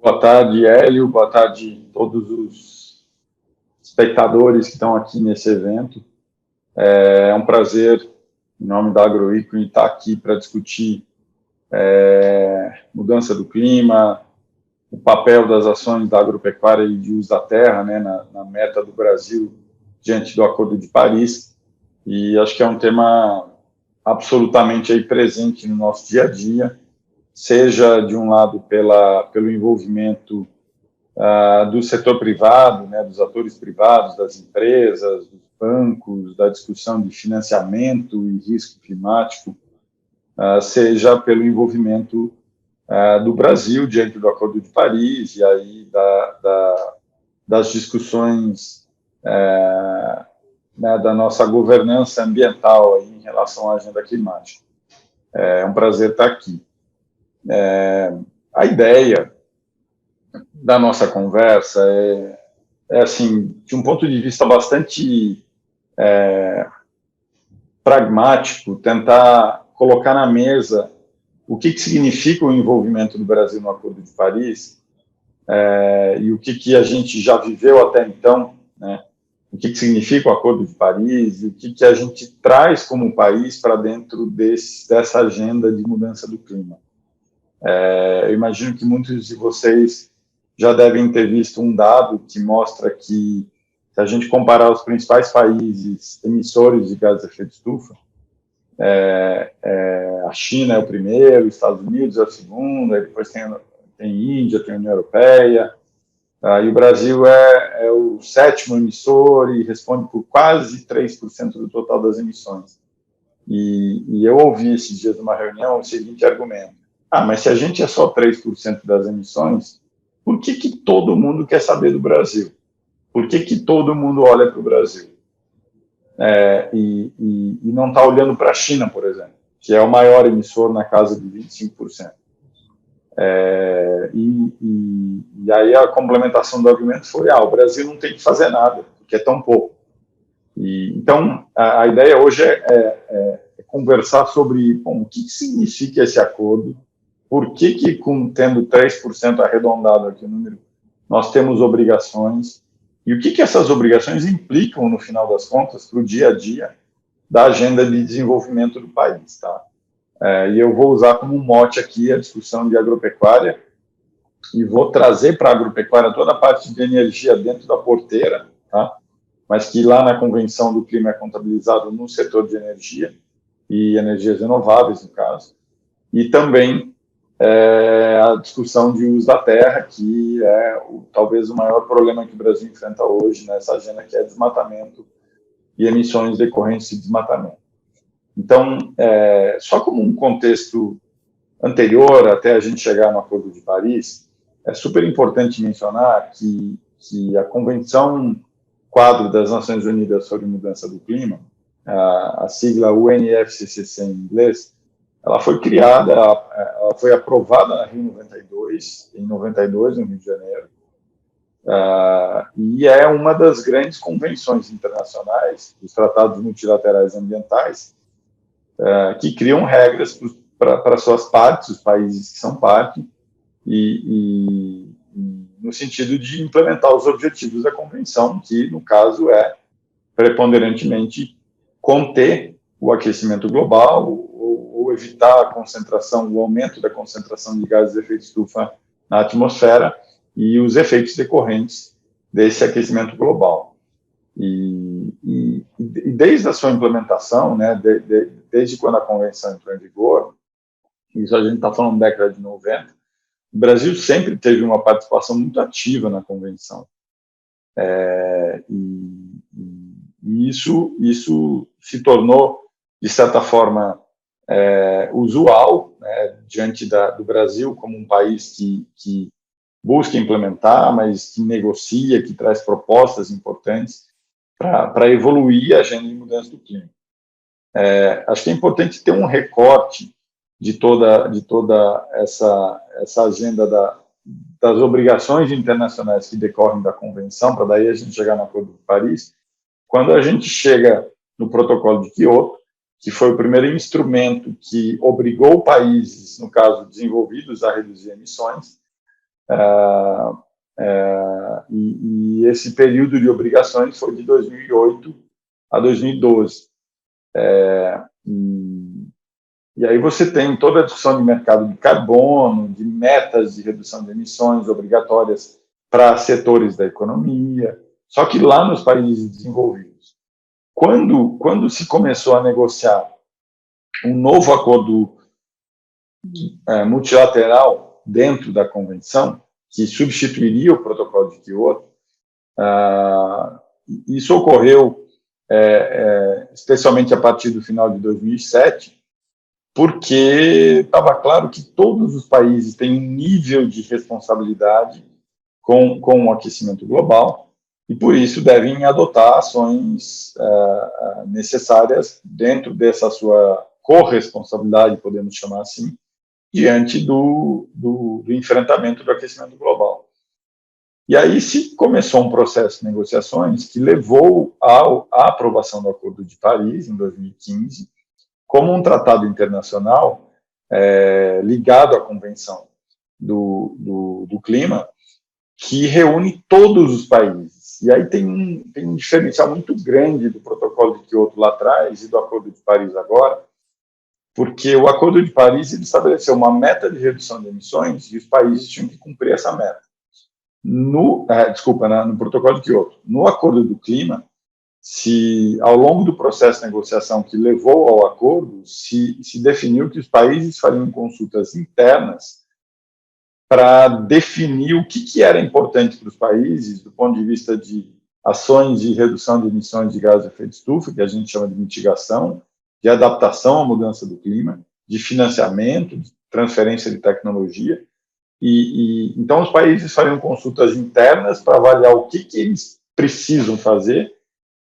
Boa tarde, Hélio. Boa tarde a todos os espectadores que estão aqui nesse evento. É um prazer, em nome da Agroícone, estar aqui para discutir mudança do clima, o papel das ações da agropecuária e de uso da terra, né, na meta do Brasil diante do Acordo de Paris. E acho que é um tema absolutamente aí presente no nosso dia a dia, seja de um lado pelo envolvimento do setor privado, né, dos atores privados, das empresas, dos bancos, da discussão de financiamento e risco climático, seja pelo envolvimento do Brasil diante do Acordo de Paris e aí das discussões né, da nossa governança ambiental aí em relação à agenda climática. É um prazer estar aqui. A ideia da nossa conversa é assim, de um ponto de vista bastante pragmático, tentar colocar na mesa o que significa o envolvimento do Brasil no Acordo de Paris e o que a gente já viveu até então, né? O que significa o Acordo de Paris e o que a gente traz como país para dentro dessa agenda de mudança do clima. Eu imagino que muitos de vocês já devem ter visto um dado que mostra que, se a gente comparar os principais países emissores de gases de efeito estufa, a China é o primeiro, os Estados Unidos é o segundo, aí depois tem Índia, tem a União Europeia, e o Brasil é o sétimo emissor e responde por quase 3% do total das emissões. E eu ouvi esses dias numa reunião o seguinte argumento: mas se a gente é só 3% das emissões, por que todo mundo quer saber do Brasil? Por que todo mundo olha para o Brasil? E não está olhando para a China, por exemplo, que é o maior emissor na casa de 25%. E aí a complementação do argumento foi: o Brasil não tem que fazer nada, porque é tão pouco. Então, a ideia hoje é conversar sobre o que significa esse acordo, por que tendo 3% arredondado aqui o número, nós temos obrigações, e o que essas obrigações implicam, no final das contas, para o dia a dia da agenda de desenvolvimento do país. Tá? E eu vou usar como mote aqui a discussão de agropecuária, e vou trazer para a agropecuária toda a parte de energia dentro da porteira, tá? Mas que lá na Convenção do Clima é contabilizado no setor de energia, e energias renováveis, no caso, e também a discussão de uso da terra, que é talvez o maior problema que o Brasil enfrenta hoje nessa agenda, que é desmatamento e emissões decorrentes de desmatamento. Então, só como um contexto anterior, até a gente chegar no Acordo de Paris, é super importante mencionar que a Convenção Quadro das Nações Unidas sobre Mudança do Clima, a sigla UNFCCC em inglês, ela foi criada, ela foi aprovada na Rio 92, em 92, no Rio de Janeiro, e é uma das grandes convenções internacionais, os tratados multilaterais ambientais, que criam regras para suas partes, os países que são parte, e no sentido de implementar os objetivos da convenção, que, no caso, é preponderantemente conter o aquecimento global ou evitar a concentração, o aumento da concentração de gases de efeito estufa na atmosfera e os efeitos decorrentes desse aquecimento global. E desde a sua implementação, né, desde quando a convenção entrou em vigor, isso a gente está falando da década de 90, o Brasil sempre teve uma participação muito ativa na convenção. E isso se tornou, de certa forma, usual, né, diante do Brasil como um país que busca implementar, mas que negocia, que traz propostas importantes para evoluir a agenda de mudança do clima. Acho que é importante ter um recorte de toda essa agenda das obrigações internacionais que decorrem da convenção, para daí a gente chegar no Acordo de Paris. Quando a gente chega no Protocolo de Quioto, que foi o primeiro instrumento que obrigou países, no caso desenvolvidos, a reduzir emissões, E esse período de obrigações foi de 2008 a 2012. E aí você tem toda a discussão de mercado de carbono, de metas de redução de emissões obrigatórias para setores da economia, só que lá nos países desenvolvidos. Quando se começou a negociar um novo acordo multilateral dentro da convenção, que substituiria o protocolo de Kyoto, isso ocorreu especialmente a partir do final de 2007, porque estava claro que todos os países têm um nível de responsabilidade com o aquecimento global e, por isso, devem adotar ações necessárias dentro dessa sua corresponsabilidade, podemos chamar assim, diante do enfrentamento do aquecimento global. E aí se começou um processo de negociações que levou à aprovação do Acordo de Paris, em 2015, como um tratado internacional ligado à Convenção do Clima, que reúne todos os países. E aí tem um diferencial muito grande do Protocolo de Kyoto lá atrás e do Acordo de Paris agora, porque o Acordo de Paris ele estabeleceu uma meta de redução de emissões e os países tinham que cumprir essa meta. No Protocolo de Kyoto. No Acordo do Clima, se ao longo do processo de negociação que levou ao acordo, se definiu que os países fariam consultas internas para definir o que era importante para os países do ponto de vista de ações de redução de emissões de gases de efeito estufa, que a gente chama de mitigação, de adaptação à mudança do clima, de financiamento, de transferência de tecnologia. Então, os países fariam consultas internas para avaliar o que eles precisam fazer,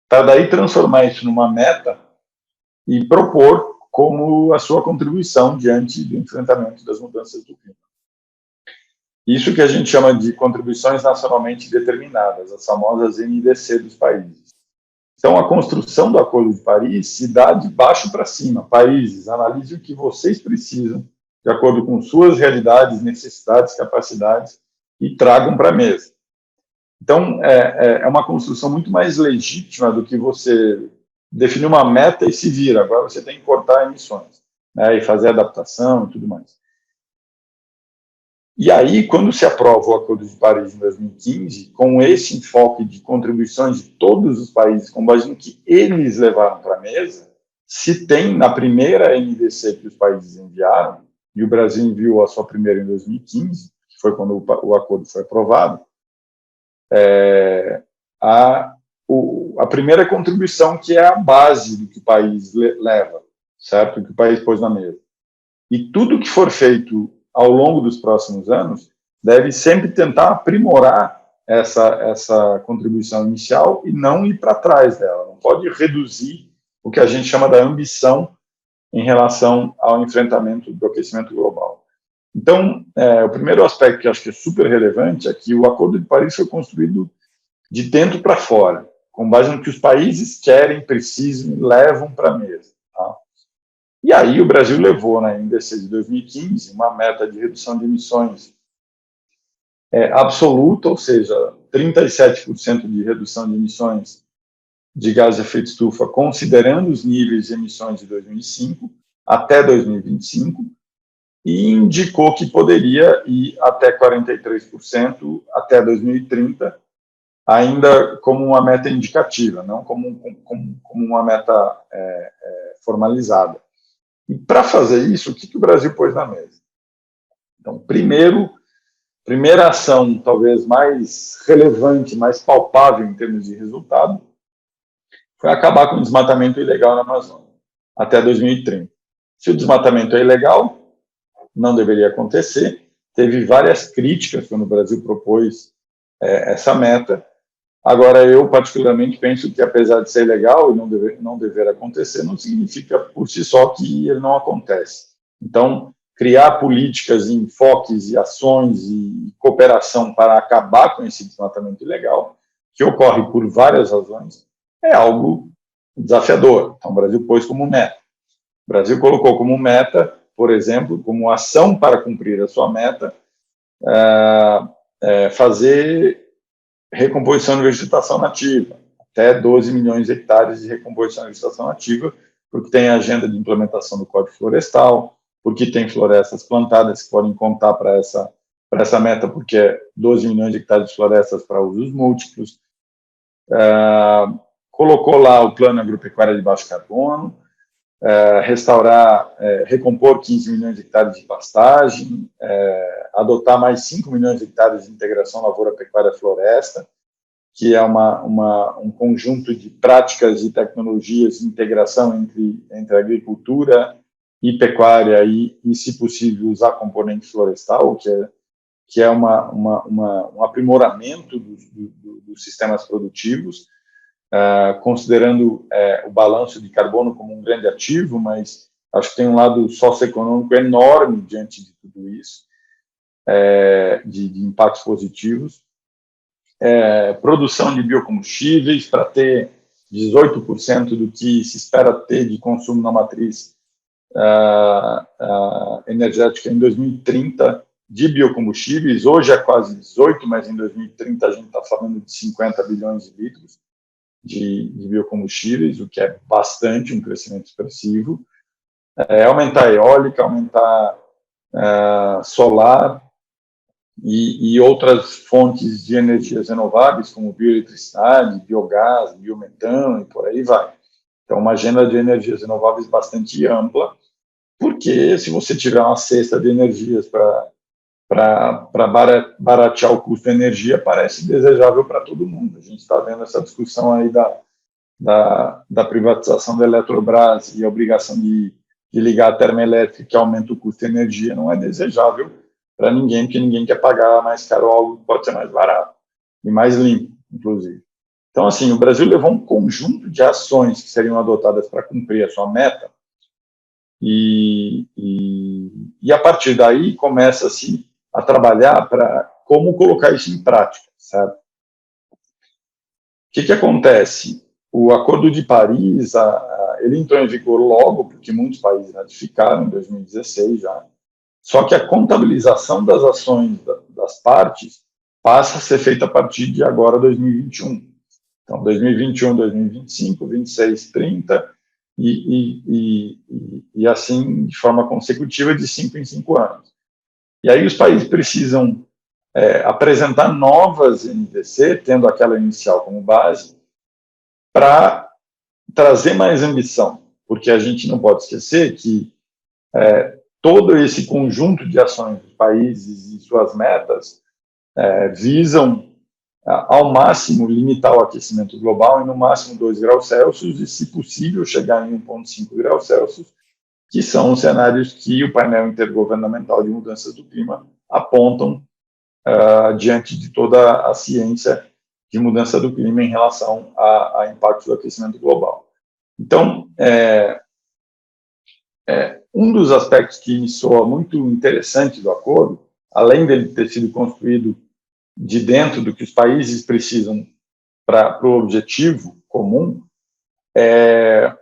para daí transformar isso numa meta e propor como a sua contribuição diante do enfrentamento das mudanças do clima. Isso que a gente chama de contribuições nacionalmente determinadas, as famosas NDC dos países. Então, a construção do Acordo de Paris se dá de baixo para cima. Países, analisem o que vocês precisam, de acordo com suas realidades, necessidades, capacidades, e tragam para a mesa. Então, é uma construção muito mais legítima do que você definir uma meta e se vira. Agora você tem que cortar emissões, né, e fazer adaptação e tudo mais. E aí, quando se aprova o Acordo de Paris em 2015, com esse enfoque de contribuições de todos os países, com base no que eles levaram para a mesa, se tem na primeira NDC que os países enviaram, e o Brasil enviou a sua primeira em 2015, que foi quando o acordo foi aprovado, a primeira contribuição, que é a base do que o país leva, certo? Que o país pôs na mesa. E tudo que for feito ao longo dos próximos anos deve sempre tentar aprimorar essa contribuição inicial e não ir para trás dela. Não pode reduzir o que a gente chama da ambição em relação ao enfrentamento do aquecimento global. Então, o primeiro aspecto que eu acho que é super relevante é que o Acordo de Paris foi construído de dentro para fora, com base no que os países querem, precisam e levam para a mesa. Tá? E aí o Brasil levou, na NDC de 2015, uma meta de redução de emissões absoluta, ou seja, 37% de redução de emissões de gases de efeito estufa, considerando os níveis de emissões de 2005 até 2025, e indicou que poderia ir até 43% até 2030, ainda como uma meta indicativa, não como uma meta formalizada. E para fazer isso, o que o Brasil pôs na mesa? Então, primeira ação, talvez mais relevante, mais palpável em termos de resultado, foi acabar com o desmatamento ilegal na Amazônia, até 2030. Se o desmatamento é ilegal, não deveria acontecer. Teve várias críticas quando o Brasil propôs essa meta. Agora, eu particularmente penso que, apesar de ser ilegal e não dever acontecer, não significa por si só que ele não acontece. Então, criar políticas, enfoques e ações e cooperação para acabar com esse desmatamento ilegal, que ocorre por várias razões, é algo desafiador. Então, o Brasil pôs como meta. O Brasil colocou como meta, por exemplo, como ação para cumprir a sua meta, fazer recomposição de vegetação nativa, até 12 milhões de hectares de recomposição de vegetação nativa, porque tem a agenda de implementação do Código Florestal, porque tem florestas plantadas que podem contar para essa meta, porque é 12 milhões de hectares de florestas para usos múltiplos. Colocou lá o Plano Agropecuário de Baixo Carbono, recompor 15 milhões de hectares de pastagem, adotar mais 5 milhões de hectares de integração lavoura-pecuária-floresta, que é um conjunto de práticas e tecnologias de integração entre agricultura e pecuária e, se possível, usar componente florestal, que é um aprimoramento dos sistemas produtivos, considerando o balanço de carbono como um grande ativo, mas acho que tem um lado socioeconômico enorme diante de tudo isso, de impactos positivos. Produção de biocombustíveis para ter 18% do que se espera ter de consumo na matriz energética em 2030 de biocombustíveis. Hoje é quase 18, mas em 2030 a gente está falando de 50 bilhões de litros de biocombustíveis, o que é bastante, um crescimento expressivo. Aumentar a eólica, aumentar solar e outras fontes de energias renováveis, como bioeletricidade, biogás, biometano e por aí vai. Então, uma agenda de energias renováveis bastante ampla, porque se você tiver uma cesta de energias para baratear o custo da energia, parece desejável para todo mundo. A gente está vendo essa discussão aí da privatização da Eletrobras e a obrigação de ligar a termoelétrica, que aumenta o custo de energia, não é desejável para ninguém, porque ninguém quer pagar mais caro algo que pode ser mais barato e mais limpo, inclusive. Então, assim, o Brasil levou um conjunto de ações que seriam adotadas para cumprir a sua meta e a partir daí começa-se a trabalhar para como colocar isso em prática, sabe? O que acontece? O Acordo de Paris, ele entrou em vigor logo, porque muitos países ratificaram em 2016 já, só que a contabilização das ações das partes passa a ser feita a partir de agora, 2021. Então, 2021, 2025, 26, 30 e assim de forma consecutiva de 5 em 5 anos. E aí os países precisam apresentar novas NDC, tendo aquela inicial como base, para trazer mais ambição, porque a gente não pode esquecer que todo esse conjunto de ações dos países e suas metas visam ao máximo limitar o aquecimento global em no máximo 2 graus Celsius e, se possível, chegar em 1,5 graus Celsius, que são os cenários que o painel intergovernamental de mudanças do clima apontam diante de toda a ciência de mudança do clima em relação a impactos do aquecimento global. Então, um dos aspectos que me soa muito interessante do acordo, além dele ter sido construído de dentro do que os países precisam para o objetivo comum, é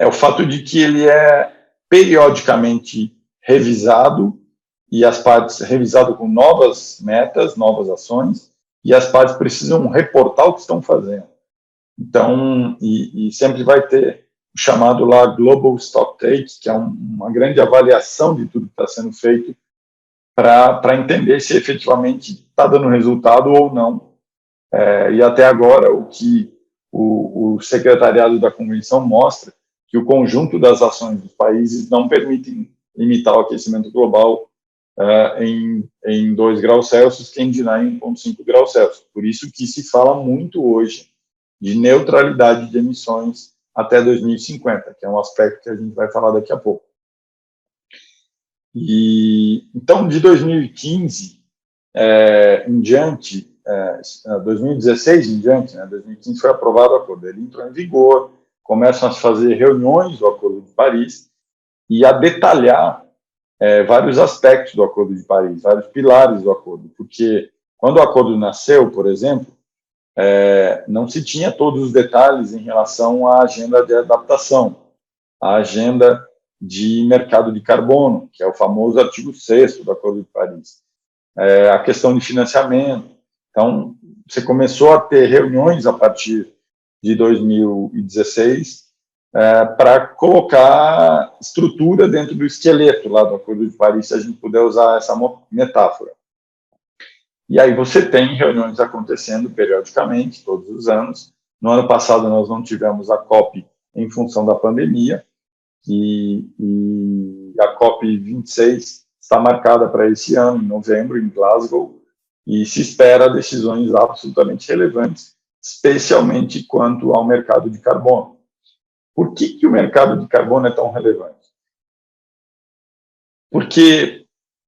o fato de que ele é periodicamente revisado e as partes revisado com novas metas, novas ações, e as partes precisam reportar o que estão fazendo. Então, e sempre vai ter o chamado lá Global Stocktake, que é uma grande avaliação de tudo que está sendo feito para entender se efetivamente está dando resultado ou não. E até agora, o que o secretariado da convenção mostra que o conjunto das ações dos países não permitem limitar o aquecimento global em 2 graus Celsius, quem dirá em 1,5 graus Celsius. Por isso que se fala muito hoje de neutralidade de emissões até 2050, que é um aspecto que a gente vai falar daqui a pouco. Então, de 2015 em diante, 2016 em diante, 2015 foi aprovado o acordo, ele entrou em vigor, começam a se fazer reuniões do Acordo de Paris e a detalhar vários aspectos do Acordo de Paris, vários pilares do acordo, porque quando o acordo nasceu, por exemplo, não se tinha todos os detalhes em relação à agenda de adaptação, à agenda de mercado de carbono, que é o famoso artigo 6º do Acordo de Paris. a questão de financiamento. Então, você começou a ter reuniões a partir de 2016 para colocar estrutura dentro do esqueleto lá do Acordo de Paris, se a gente puder usar essa metáfora. E aí você tem reuniões acontecendo periodicamente, todos os anos. No ano passado nós não tivemos a COP em função da pandemia, e a COP 26 está marcada para esse ano, em novembro, em Glasgow, e se espera decisões absolutamente relevantes, especialmente quanto ao mercado de carbono. Por que o mercado de carbono é tão relevante? Porque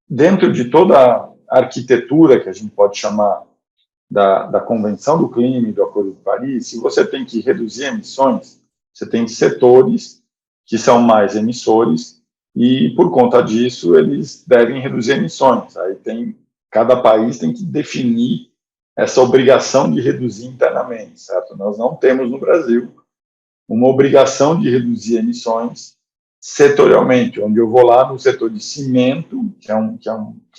dentro de toda a arquitetura que a gente pode chamar da Convenção do Clima e do Acordo de Paris, se você tem que reduzir emissões, você tem setores que são mais emissores e, por conta disso, eles devem reduzir emissões. Aí cada país tem que definir essa obrigação de reduzir internamente, certo? Nós não temos no Brasil uma obrigação de reduzir emissões setorialmente, onde eu vou lá no setor de cimento, que é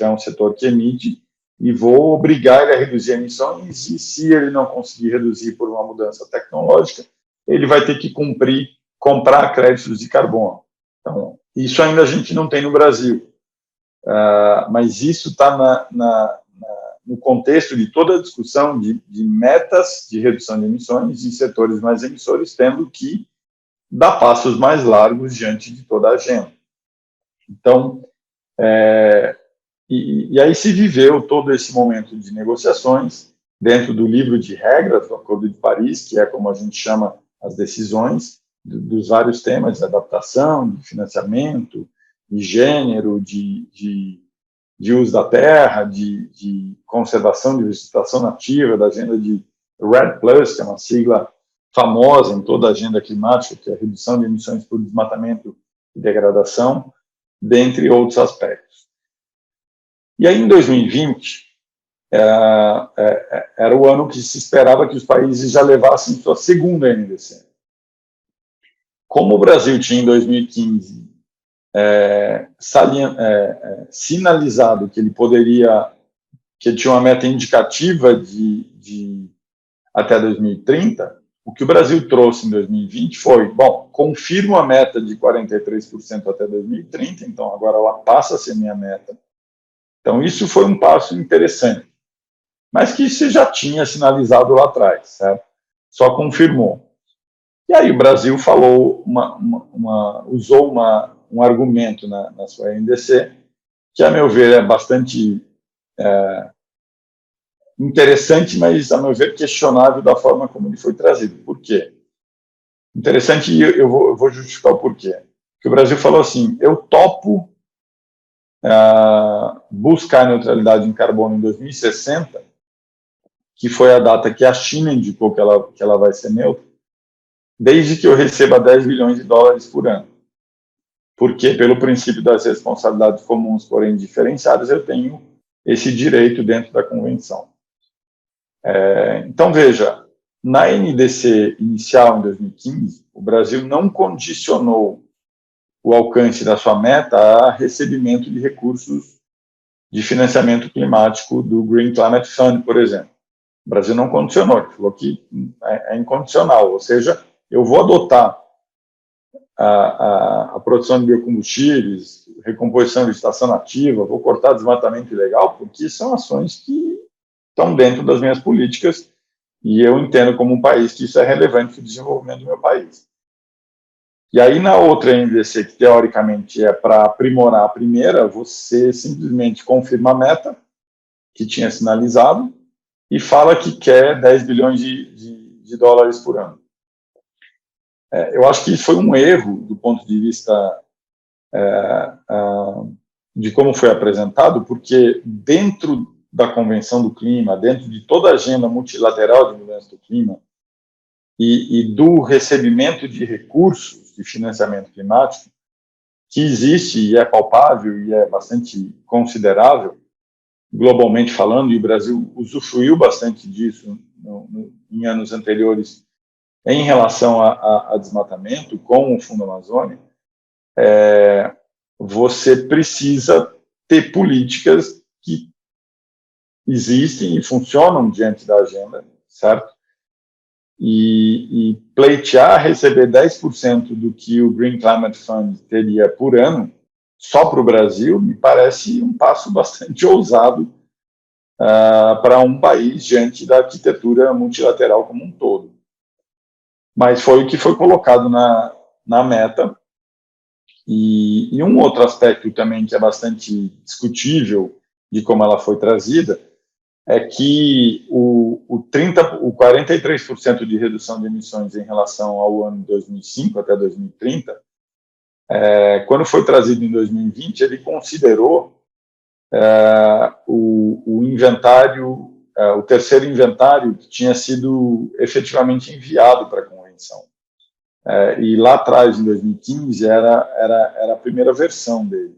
um setor que emite, e vou obrigar ele a reduzir emissões, e se ele não conseguir reduzir por uma mudança tecnológica, ele vai ter que comprar créditos de carbono. Então, isso ainda a gente não tem no Brasil, mas isso está no contexto de toda a discussão de metas de redução de emissões em setores mais emissores, tendo que dar passos mais largos diante de toda a agenda. Então, e aí se viveu todo esse momento de negociações dentro do livro de regras do Acordo de Paris, que é como a gente chama as decisões dos vários temas de adaptação, de financiamento, de gênero, de uso da terra, de conservação de vegetação nativa, da agenda de REDD+, que é uma sigla famosa em toda a agenda climática, que é a redução de emissões por desmatamento e degradação, dentre outros aspectos. E aí, em 2020, era o ano que se esperava que os países já levassem sua segunda NDC. Como o Brasil tinha, em 2015, sinalizado que ele tinha uma meta indicativa de até 2030, o que o Brasil trouxe em 2020 foi, confirmo a meta de 43% até 2030, então agora ela passa a ser minha meta. Então isso foi um passo interessante, mas que se já tinha sinalizado lá atrás, certo? Só confirmou. E aí o Brasil falou, usou um argumento na sua NDC, que a meu ver é bastante interessante, mas a meu ver questionável da forma como ele foi trazido. Por quê? Interessante, e eu vou justificar o porquê. Porque o Brasil falou assim, eu topo buscar a neutralidade em carbono em 2060, que foi a data que a China indicou que ela vai ser neutra, desde que eu receba 10 bilhões de dólares por ano. Porque, pelo princípio das responsabilidades comuns, porém diferenciadas, eu tenho esse direito dentro da convenção. Então, veja, na NDC inicial, em 2015, o Brasil não condicionou o alcance da sua meta a recebimento de recursos de financiamento climático do Green Climate Fund, por exemplo. O Brasil não condicionou, ele falou que é incondicional, ou seja, eu vou adotar a produção de biocombustíveis, recomposição de vegetação nativa, vou cortar desmatamento ilegal, porque são ações que estão dentro das minhas políticas e eu entendo como um país que isso é relevante para o desenvolvimento do meu país. E aí, na outra NDC, que teoricamente é para aprimorar a primeira, você simplesmente confirma a meta que tinha sinalizado e fala que quer 10 bilhões de dólares por ano. Eu acho que isso foi um erro do ponto de vista de como foi apresentado, porque dentro da Convenção do Clima, dentro de toda a agenda multilateral de mudança do clima e do recebimento de recursos de financiamento climático, que existe e é palpável e é bastante considerável, globalmente falando, e o Brasil usufruiu bastante disso em anos anteriores em relação a desmatamento com o Fundo Amazônia, você precisa ter políticas que existem e funcionam diante da agenda, certo? E pleitear receber 10% do que o Green Climate Fund teria por ano, só para o Brasil, me parece um passo bastante ousado para um país diante da arquitetura multilateral como um todo. Mas foi o que foi colocado na meta. E um outro aspecto também que é bastante discutível de como ela foi trazida é que o 43% de redução de emissões em relação ao ano 2005 até 2030, quando foi trazido em 2020, ele considerou o inventário, o terceiro inventário que tinha sido efetivamente enviado para a convenção. E lá atrás, em 2015, era a primeira versão dele.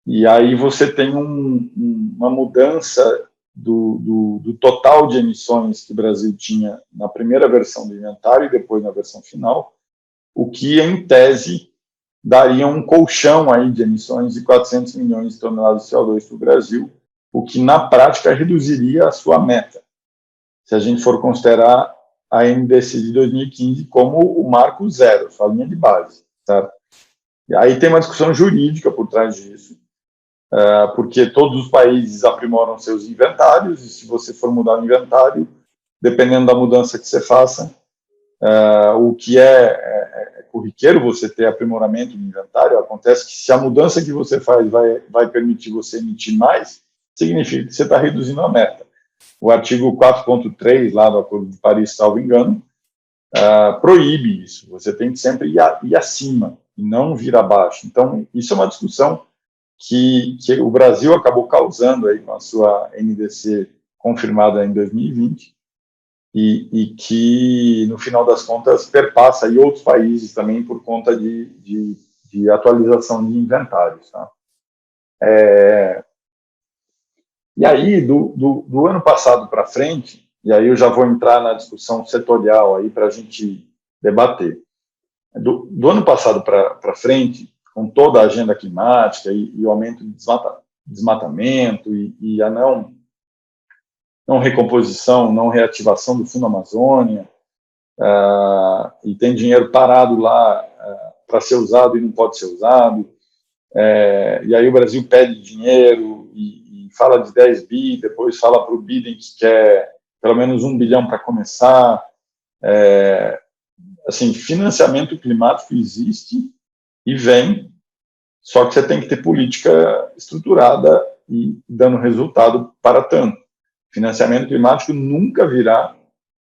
E aí você tem uma mudança do total de emissões que o Brasil tinha na primeira versão do inventário e depois na versão final, o que, em tese, daria um colchão aí de emissões de 400 milhões de toneladas de CO2 para o Brasil, o que, na prática, reduziria a sua meta, se a gente for considerar a NDC de 2015 como o marco zero, sua linha de base. Tá? E aí tem uma discussão jurídica por trás disso, porque todos os países aprimoram seus inventários, e se você for mudar o inventário, dependendo da mudança que você faça, o que é corriqueiro você ter aprimoramento do inventário, acontece que se a mudança que você faz vai permitir você emitir mais, significa que você está reduzindo a meta. O artigo 4.3 lá do Acordo de Paris, salvo engano, proíbe isso. Você tem que sempre ir acima e não vir abaixo. Então, isso é uma discussão que o Brasil acabou causando aí com a sua NDC confirmada em 2020 e que, no final das contas, perpassa aí outros países também por conta de atualização de inventários. Tá? E aí, do ano passado para frente, e aí eu já vou entrar na discussão setorial aí para a gente debater. Do ano passado para frente, com toda a agenda climática e o aumento de desmatamento e a não recomposição, não reativação do Fundo Amazônia, e tem dinheiro parado lá para ser usado e não pode ser usado, e aí o Brasil pede dinheiro e fala de 10 bi, depois fala para o Biden que quer pelo menos 1 bilhão para começar. Assim, financiamento climático existe e vem, só que você tem que ter política estruturada e dando resultado para tanto. Financiamento climático nunca virá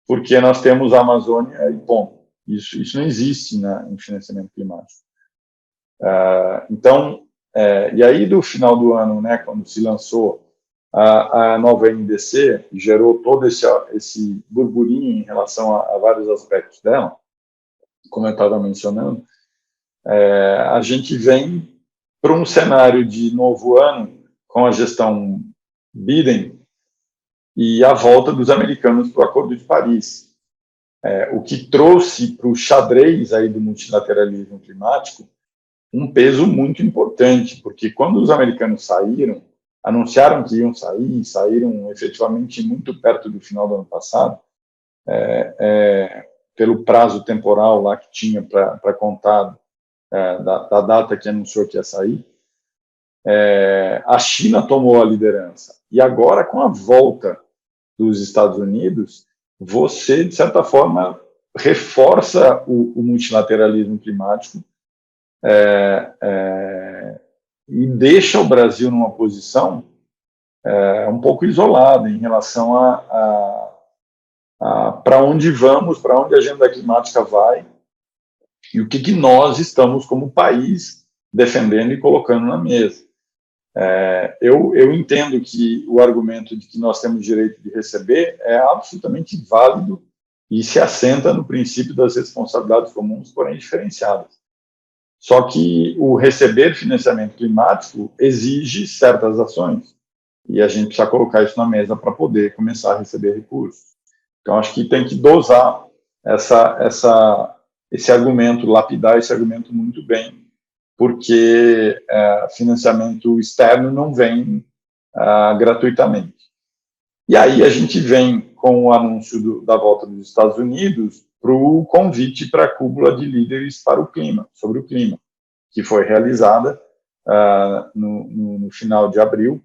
porque nós temos a Amazônia e ponto. Isso não existe em financiamento climático. Então, e aí do final do ano, né, quando se lançou a nova NDC, gerou todo esse burburinho em relação a vários aspectos dela, como eu estava mencionando, a gente vem para um cenário de novo ano com a gestão Biden e a volta dos americanos para o Acordo de Paris, o que trouxe para o xadrez aí do multilateralismo climático um peso muito importante, porque quando os americanos saíram, anunciaram que iam sair, saíram efetivamente muito perto do final do ano passado, pelo prazo temporal lá que tinha para contar da data que anunciou que ia sair, a China tomou a liderança. E agora, com a volta dos Estados Unidos, você, de certa forma, reforça o multilateralismo climático e deixa o Brasil numa posição um pouco isolada em relação para onde vamos, para onde a agenda climática vai e o que nós estamos como país defendendo e colocando na mesa. Eu entendo que o argumento de que nós temos direito de receber é absolutamente válido e se assenta no princípio das responsabilidades comuns, porém diferenciadas. Só que o receber financiamento climático exige certas ações e a gente precisa colocar isso na mesa para poder começar a receber recursos. Então, acho que tem que dosar esse argumento, lapidar esse argumento muito bem, porque financiamento externo não vem gratuitamente. E aí a gente vem com o anúncio da volta dos Estados Unidos para o convite para a cúpula de líderes para o clima, sobre o clima, que foi realizada no final de abril,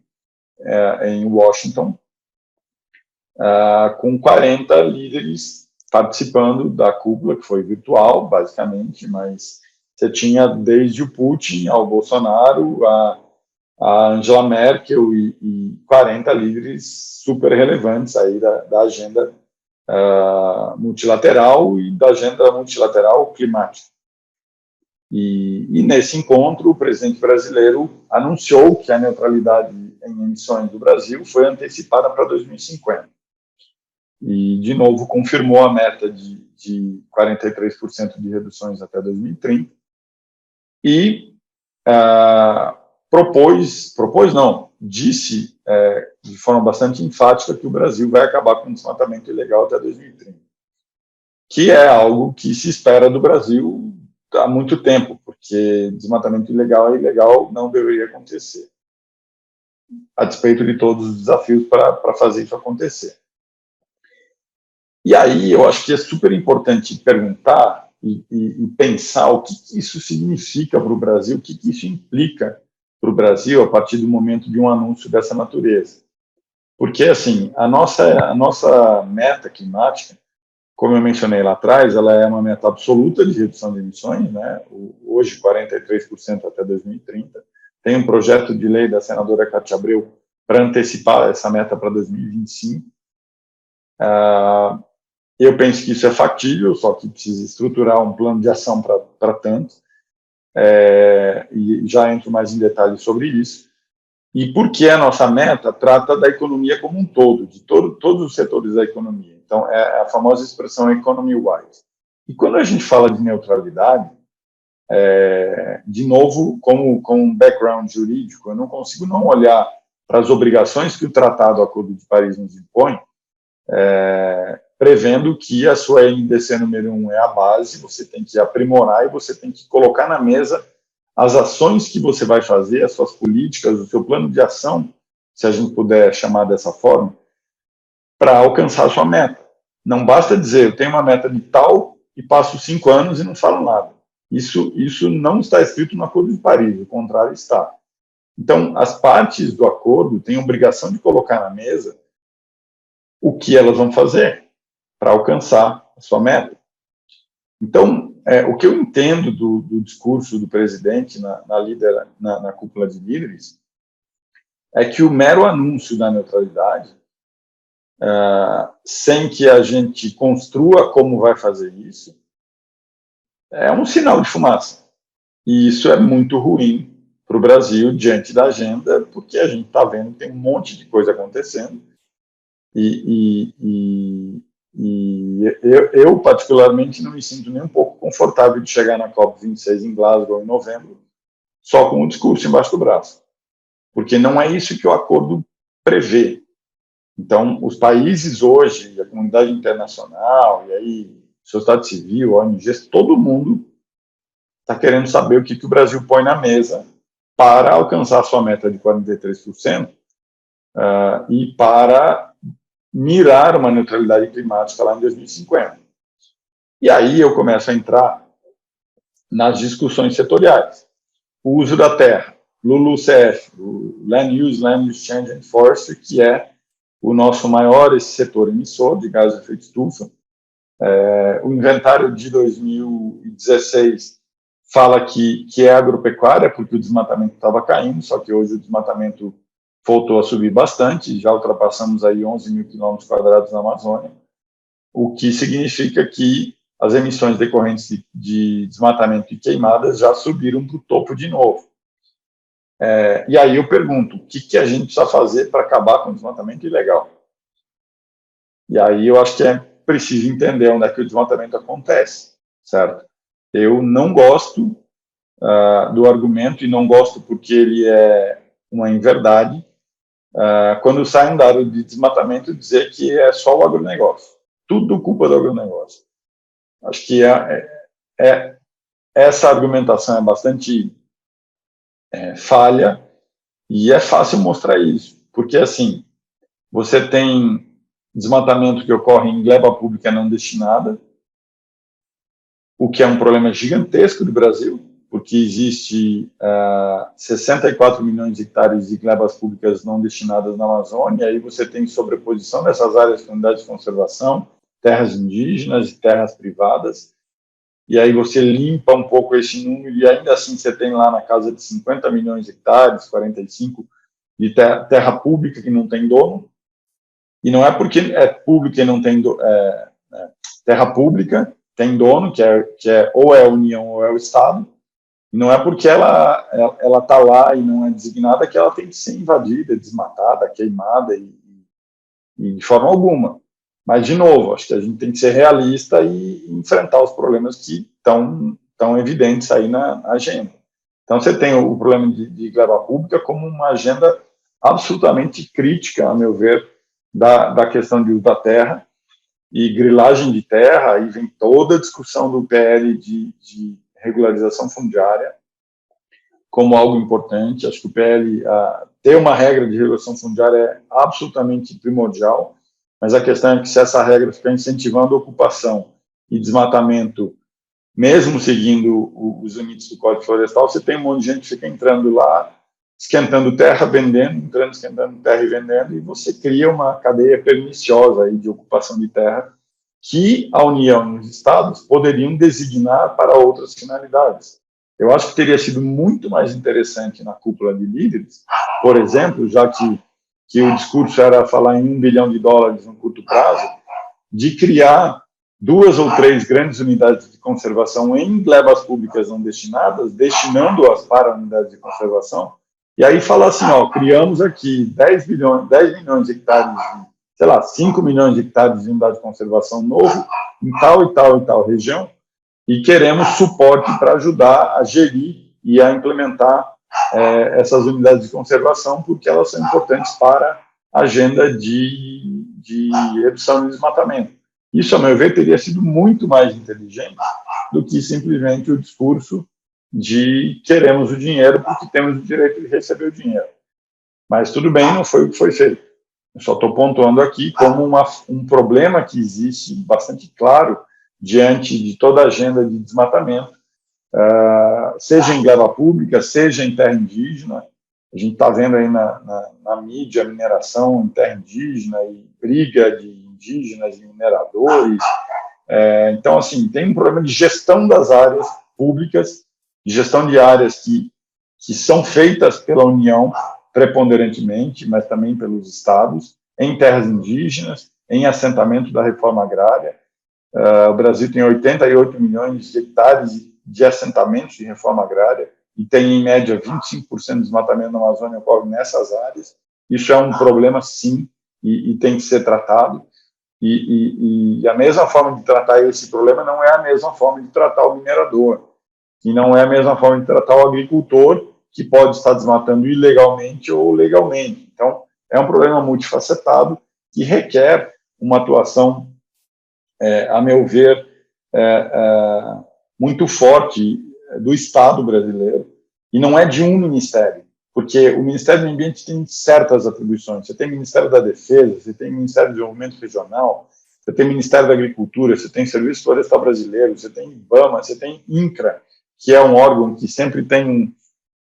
em Washington, com 40 líderes participando da cúpula, que foi virtual, basicamente, mas você tinha desde o Putin ao Bolsonaro, a Angela Merkel e 40 líderes super relevantes aí da agenda multilateral e da agenda multilateral climática. E nesse encontro, o presidente brasileiro anunciou que a neutralidade em emissões do Brasil foi antecipada para 2050. E, de novo, confirmou a meta de 43% de reduções até 2030 e disse de forma bastante enfática que o Brasil vai acabar com o desmatamento ilegal até 2030, que é algo que se espera do Brasil há muito tempo, porque desmatamento ilegal é ilegal, não deveria acontecer, a despeito de todos os desafios para fazer isso acontecer. E aí eu acho que é super importante perguntar e pensar o que isso significa para o Brasil, o que isso implica para o Brasil a partir do momento de um anúncio dessa natureza. Porque, assim, a nossa meta climática, como eu mencionei lá atrás, ela é uma meta absoluta de redução de emissões, né? Hoje 43% até 2030. Tem um projeto de lei da senadora Cátia Abreu para antecipar essa meta para 2025. Eu penso que isso é factível, só que precisa estruturar um plano de ação para tanto, e já entro mais em detalhes sobre isso. E porque a nossa meta trata da economia como um todo, de todos os setores da economia. Então, é a famosa expressão economy-wise. E quando a gente fala de neutralidade, de novo, como um background jurídico, eu não consigo não olhar para as obrigações que o Tratado Acordo de Paris nos impõe, prevendo que a sua NDC número 1 é a base, você tem que aprimorar e você tem que colocar na mesa as ações que você vai fazer, as suas políticas, o seu plano de ação, se a gente puder chamar dessa forma, para alcançar a sua meta. Não basta dizer, eu tenho uma meta de tal e passo 5 anos e não falo nada. Isso não está escrito no Acordo de Paris, o contrário está. Então, as partes do acordo têm a obrigação de colocar na mesa o que elas vão fazer para alcançar a sua meta. Então, o que eu entendo do discurso do presidente na cúpula de líderes é que o mero anúncio da neutralidade, sem que a gente construa como vai fazer isso, é um sinal de fumaça. E isso é muito ruim para o Brasil diante da agenda, porque a gente está vendo que tem um monte de coisa acontecendo. Eu, particularmente, não me sinto nem um pouco confortável de chegar na COP26 em Glasgow em novembro, só com o discurso embaixo do braço. Porque não é isso que o acordo prevê. Então, os países hoje, a comunidade internacional, e aí, sociedade civil, ONGs, todo mundo está querendo saber o que o Brasil põe na mesa para alcançar a sua meta de 43% e para mirar uma neutralidade climática lá em 2050. E aí eu começo a entrar nas discussões setoriais. O uso da terra, LULUCF, o Land Use, Land Exchange and Forestry, que é o nosso maior setor emissor de gases de efeito estufa. O inventário de 2016 fala que é agropecuária, porque o desmatamento estava caindo, só que hoje o desmatamento voltou a subir bastante, já ultrapassamos aí 11 mil quilômetros quadrados na Amazônia, o que significa que as emissões decorrentes de desmatamento e queimadas já subiram para o topo de novo. E aí eu pergunto, o que a gente precisa fazer para acabar com o desmatamento ilegal? E aí eu acho que é preciso entender onde é que o desmatamento acontece, certo? Eu não gosto do argumento, e não gosto porque ele é uma inverdade, quando sai um dado de desmatamento, dizer que é só o agronegócio. Tudo culpa do agronegócio. Acho que essa argumentação é bastante falha, e é fácil mostrar isso. Porque, assim, você tem desmatamento que ocorre em gleba pública não destinada, o que é um problema gigantesco do Brasil, porque existe 64 milhões de hectares de glebas públicas não destinadas na Amazônia, e aí você tem sobreposição dessas áreas com unidades de conservação, terras indígenas e terras privadas, e aí você limpa um pouco esse número, e ainda assim você tem lá na casa de 50 milhões de hectares, 45 de terra pública que não tem dono, e não é porque é pública e não tem terra pública, tem dono, que é ou é a União ou é o Estado, e não é porque ela está lá e não é designada que ela tem que ser invadida, desmatada, queimada, e de forma alguma. Mas, de novo, acho que a gente tem que ser realista e enfrentar os problemas que estão evidentes aí na agenda. Então, você tem o problema de gleba pública como uma agenda absolutamente crítica, a meu ver, da questão de uso da terra e grilagem de terra, aí vem toda a discussão do PL de regularização fundiária como algo importante. Acho que o PL, ter uma regra de regulação fundiária é absolutamente primordial, mas a questão é que se essa regra ficar incentivando a ocupação e desmatamento, mesmo seguindo os limites do Código Florestal, você tem um monte de gente que fica entrando lá, esquentando terra, vendendo, entrando, esquentando terra e vendendo, e você cria uma cadeia perniciosa aí de ocupação de terra que a União e os Estados poderiam designar para outras finalidades. Eu acho que teria sido muito mais interessante na cúpula de líderes, por exemplo, já que o discurso era falar em $1 bilhão no curto prazo, de criar 2 ou 3 grandes unidades de conservação em glebas públicas não destinadas, destinando-as para unidades de conservação, e aí falar assim, criamos aqui 10 milhões de hectares, sei lá, 5 milhões de hectares de unidade de conservação novo, em tal e tal e tal região, e queremos suporte para ajudar a gerir e a implementar essas unidades de conservação, porque elas são importantes para a agenda de redução de desmatamento. Isso, a meu ver, teria sido muito mais inteligente do que simplesmente o discurso de queremos o dinheiro porque temos o direito de receber o dinheiro. Mas tudo bem, não foi o que foi feito. Eu só estou pontuando aqui como um problema que existe bastante claro diante de toda a agenda de desmatamento, seja em gleba pública, seja em terra indígena. A gente está vendo aí na mídia mineração em terra indígena e briga de indígenas e mineradores. Então, assim, tem um problema de gestão das áreas públicas, de gestão de áreas que são feitas pela União preponderantemente, mas também pelos estados, em terras indígenas, em assentamento da reforma agrária. O Brasil tem 88 milhões de hectares de assentamentos de reforma agrária e tem, em média, 25% do desmatamento na Amazônia ocorre nessas áreas. Isso é um problema, sim, e tem que ser tratado. E a mesma forma de tratar esse problema não é a mesma forma de tratar o minerador, e não é a mesma forma de tratar o agricultor, que pode estar desmatando ilegalmente ou legalmente. Então, é um problema multifacetado que requer uma atuação, a meu ver, muito forte do Estado brasileiro, e não é de um ministério, porque o Ministério do Ambiente tem certas atribuições. Você tem o Ministério da Defesa, você tem o Ministério do Desenvolvimento Regional, você tem o Ministério da Agricultura, você tem o Serviço Florestal Brasileiro, você tem IBAMA, você tem INCRA, que é um órgão que sempre tem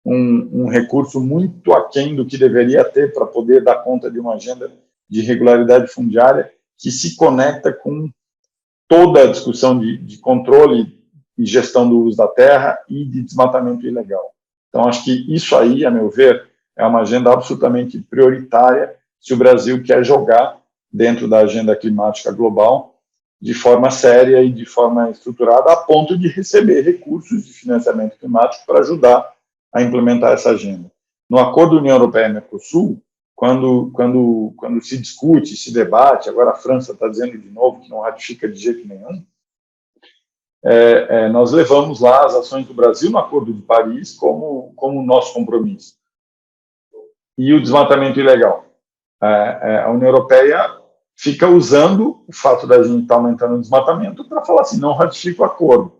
um recurso muito aquém do que deveria ter para poder dar conta de uma agenda de regularidade fundiária que se conecta com toda a discussão de controle e gestão do uso da terra e de desmatamento ilegal. Então, acho que isso aí, a meu ver, é uma agenda absolutamente prioritária se o Brasil quer jogar dentro da agenda climática global de forma séria e de forma estruturada, a ponto de receber recursos de financiamento climático para ajudar a implementar essa agenda. No acordo União Europeia-Mercosul, quando se discute, se debate, agora a França está dizendo de novo que não ratifica de jeito nenhum, nós levamos lá as ações do Brasil no Acordo de Paris como nosso compromisso. E o desmatamento ilegal. A União Europeia fica usando o fato da gente estar aumentando o desmatamento para falar assim, não ratifica o acordo.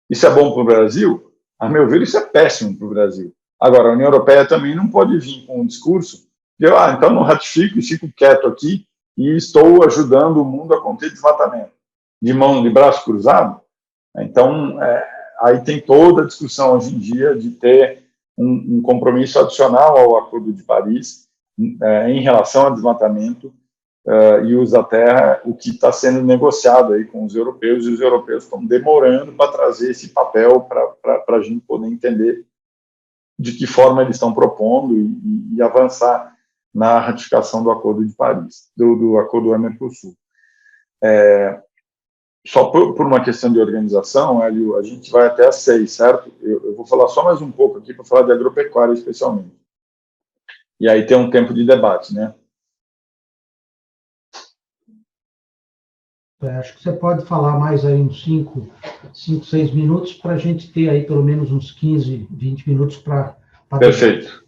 Isso é bom para o Brasil? A meu ver, isso é péssimo para o Brasil. Agora, a União Europeia também não pode vir com um discurso de, então não ratifico e fico quieto aqui, e estou ajudando o mundo a conter desmatamento. De braço cruzado? Então, aí tem toda a discussão hoje em dia de ter um compromisso adicional ao Acordo de Paris em relação ao desmatamento e uso da terra, o que está sendo negociado aí com os europeus, e os europeus estão demorando para trazer esse papel para a gente poder entender de que forma eles estão propondo e avançar na ratificação do Acordo de Paris, do Acordo do Mercosul. Só por uma questão de organização, Hélio, a gente vai até às 6, certo? Eu vou falar só mais um pouco aqui para falar de agropecuária especialmente. E aí tem um tempo de debate, né? Acho que você pode falar mais aí uns 5, 6 minutos para a gente ter aí pelo menos uns 15, 20 minutos para... Perfeito.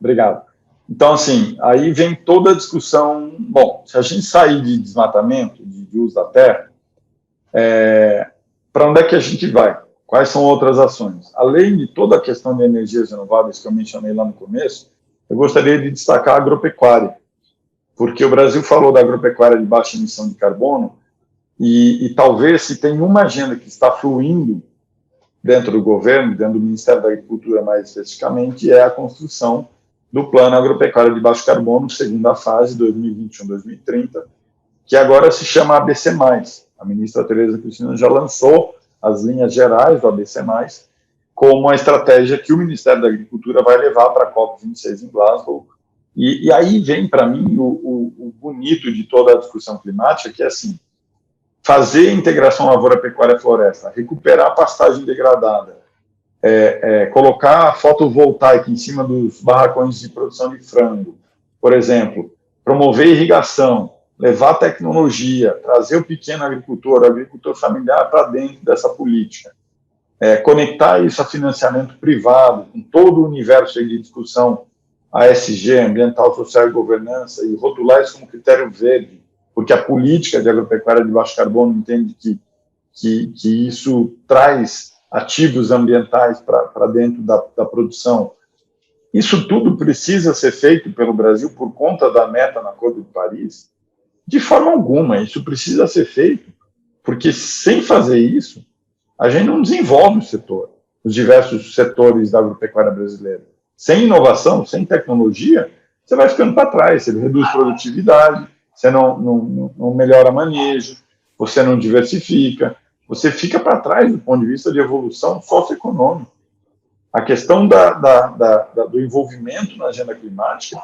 Obrigado. Então, assim, aí vem toda a discussão. Bom, se a gente sair de desmatamento, de uso da terra, para onde é que a gente vai? Quais são outras ações? Além de toda a questão de energias renováveis que eu mencionei lá no começo, eu gostaria de destacar a agropecuária, porque o Brasil falou da agropecuária de baixa emissão de carbono, e talvez, se tem uma agenda que está fluindo dentro do governo, dentro do Ministério da Agricultura mais especificamente, é a construção do Plano Agropecuário de Baixo Carbono, segunda fase, 2021-2030, que agora se chama ABC+. A ministra Tereza Cristina já lançou as linhas gerais do ABC+, como a estratégia que o Ministério da Agricultura vai levar para a COP26 em Glasgow. E aí vem, para mim, o bonito de toda a discussão climática, que é assim, fazer a integração lavoura-pecuária-floresta, recuperar a pastagem degradada, colocar a fotovoltaica em cima dos barracões de produção de frango, por exemplo, promover irrigação, levar tecnologia, trazer o pequeno agricultor, o agricultor familiar para dentro dessa política, conectar isso a financiamento privado, com todo o universo de discussão ASG, ambiental, social e governança, e rotular isso como critério verde, porque a política de agropecuária de baixo carbono entende que isso traz ativos ambientais para dentro da produção. Isso tudo precisa ser feito pelo Brasil por conta da meta no Acordo de Paris? De forma alguma, isso precisa ser feito, porque sem fazer isso, a gente não desenvolve o setor, os diversos setores da agropecuária brasileira. Sem inovação, sem tecnologia, você vai ficando para trás, você reduz produtividade, você não melhora manejo, você não diversifica, você fica para trás do ponto de vista de evolução socioeconômica. A questão do envolvimento na agenda climática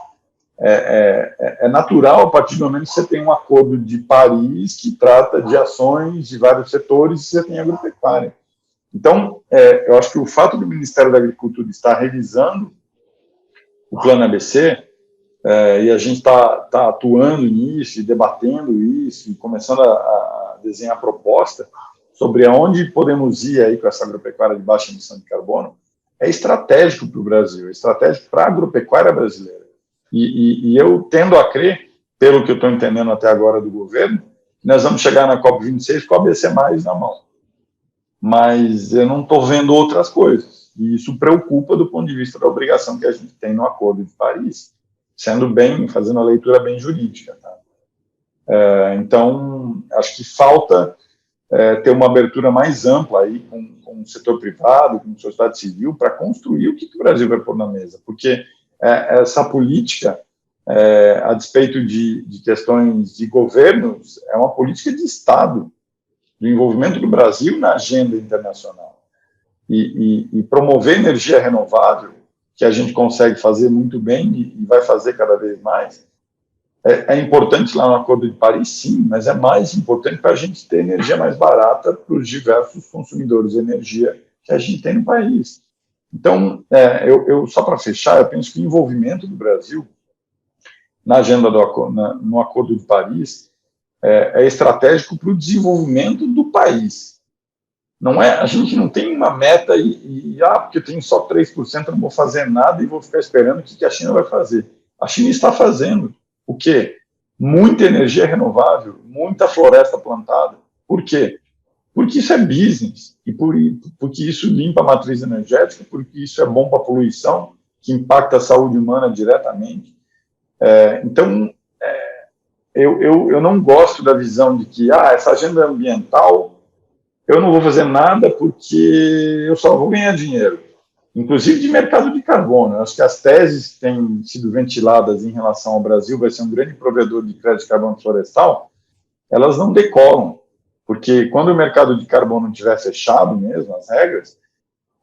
é natural a partir do momento que você tem um acordo de Paris que trata de ações de vários setores e você tem agropecuária. Então, eu acho que o fato do Ministério da Agricultura estar revisando o Plano ABC, e a gente está atuando nisso, e debatendo isso, e começando a desenhar proposta sobre aonde podemos ir aí com essa agropecuária de baixa emissão de carbono, é estratégico para o Brasil, é estratégico para a agropecuária brasileira. E eu tendo a crer, pelo que eu estou entendendo até agora do governo, que nós vamos chegar na COP26 com a ABC+, na mão. Mas eu não estou vendo outras coisas. E isso preocupa do ponto de vista da obrigação que a gente tem no Acordo de Paris, fazendo a leitura bem jurídica. Tá? Então, acho que falta ter uma abertura mais ampla aí com o setor privado, com a sociedade civil, para construir o que o Brasil vai pôr na mesa. Porque essa política, a despeito de questões de governos, é uma política de Estado, do envolvimento do Brasil na agenda internacional. E promover energia renovável, que a gente consegue fazer muito bem e vai fazer cada vez mais, é importante lá no Acordo de Paris, sim, mas é mais importante para a gente ter energia mais barata para os diversos consumidores de energia que a gente tem no país. Então, só para fechar, eu penso que o envolvimento do Brasil na agenda no Acordo de Paris é estratégico para o desenvolvimento do país. A gente não tem uma meta porque eu tenho só 3%, eu não vou fazer nada e vou ficar esperando o que a China vai fazer. A China está fazendo o quê? Muita energia renovável, muita floresta plantada. Por quê? Porque isso é business, e porque isso limpa a matriz energética, porque isso é bom para a poluição, que impacta a saúde humana diretamente. Então, eu não gosto da visão de que essa agenda ambiental, eu não vou fazer nada porque eu só vou ganhar dinheiro, inclusive de mercado de carbono. Eu acho que as teses que têm sido ventiladas em relação ao Brasil vai ser um grande provedor de crédito de carbono florestal, elas não decolam, porque quando o mercado de carbono estiver fechado mesmo, as regras,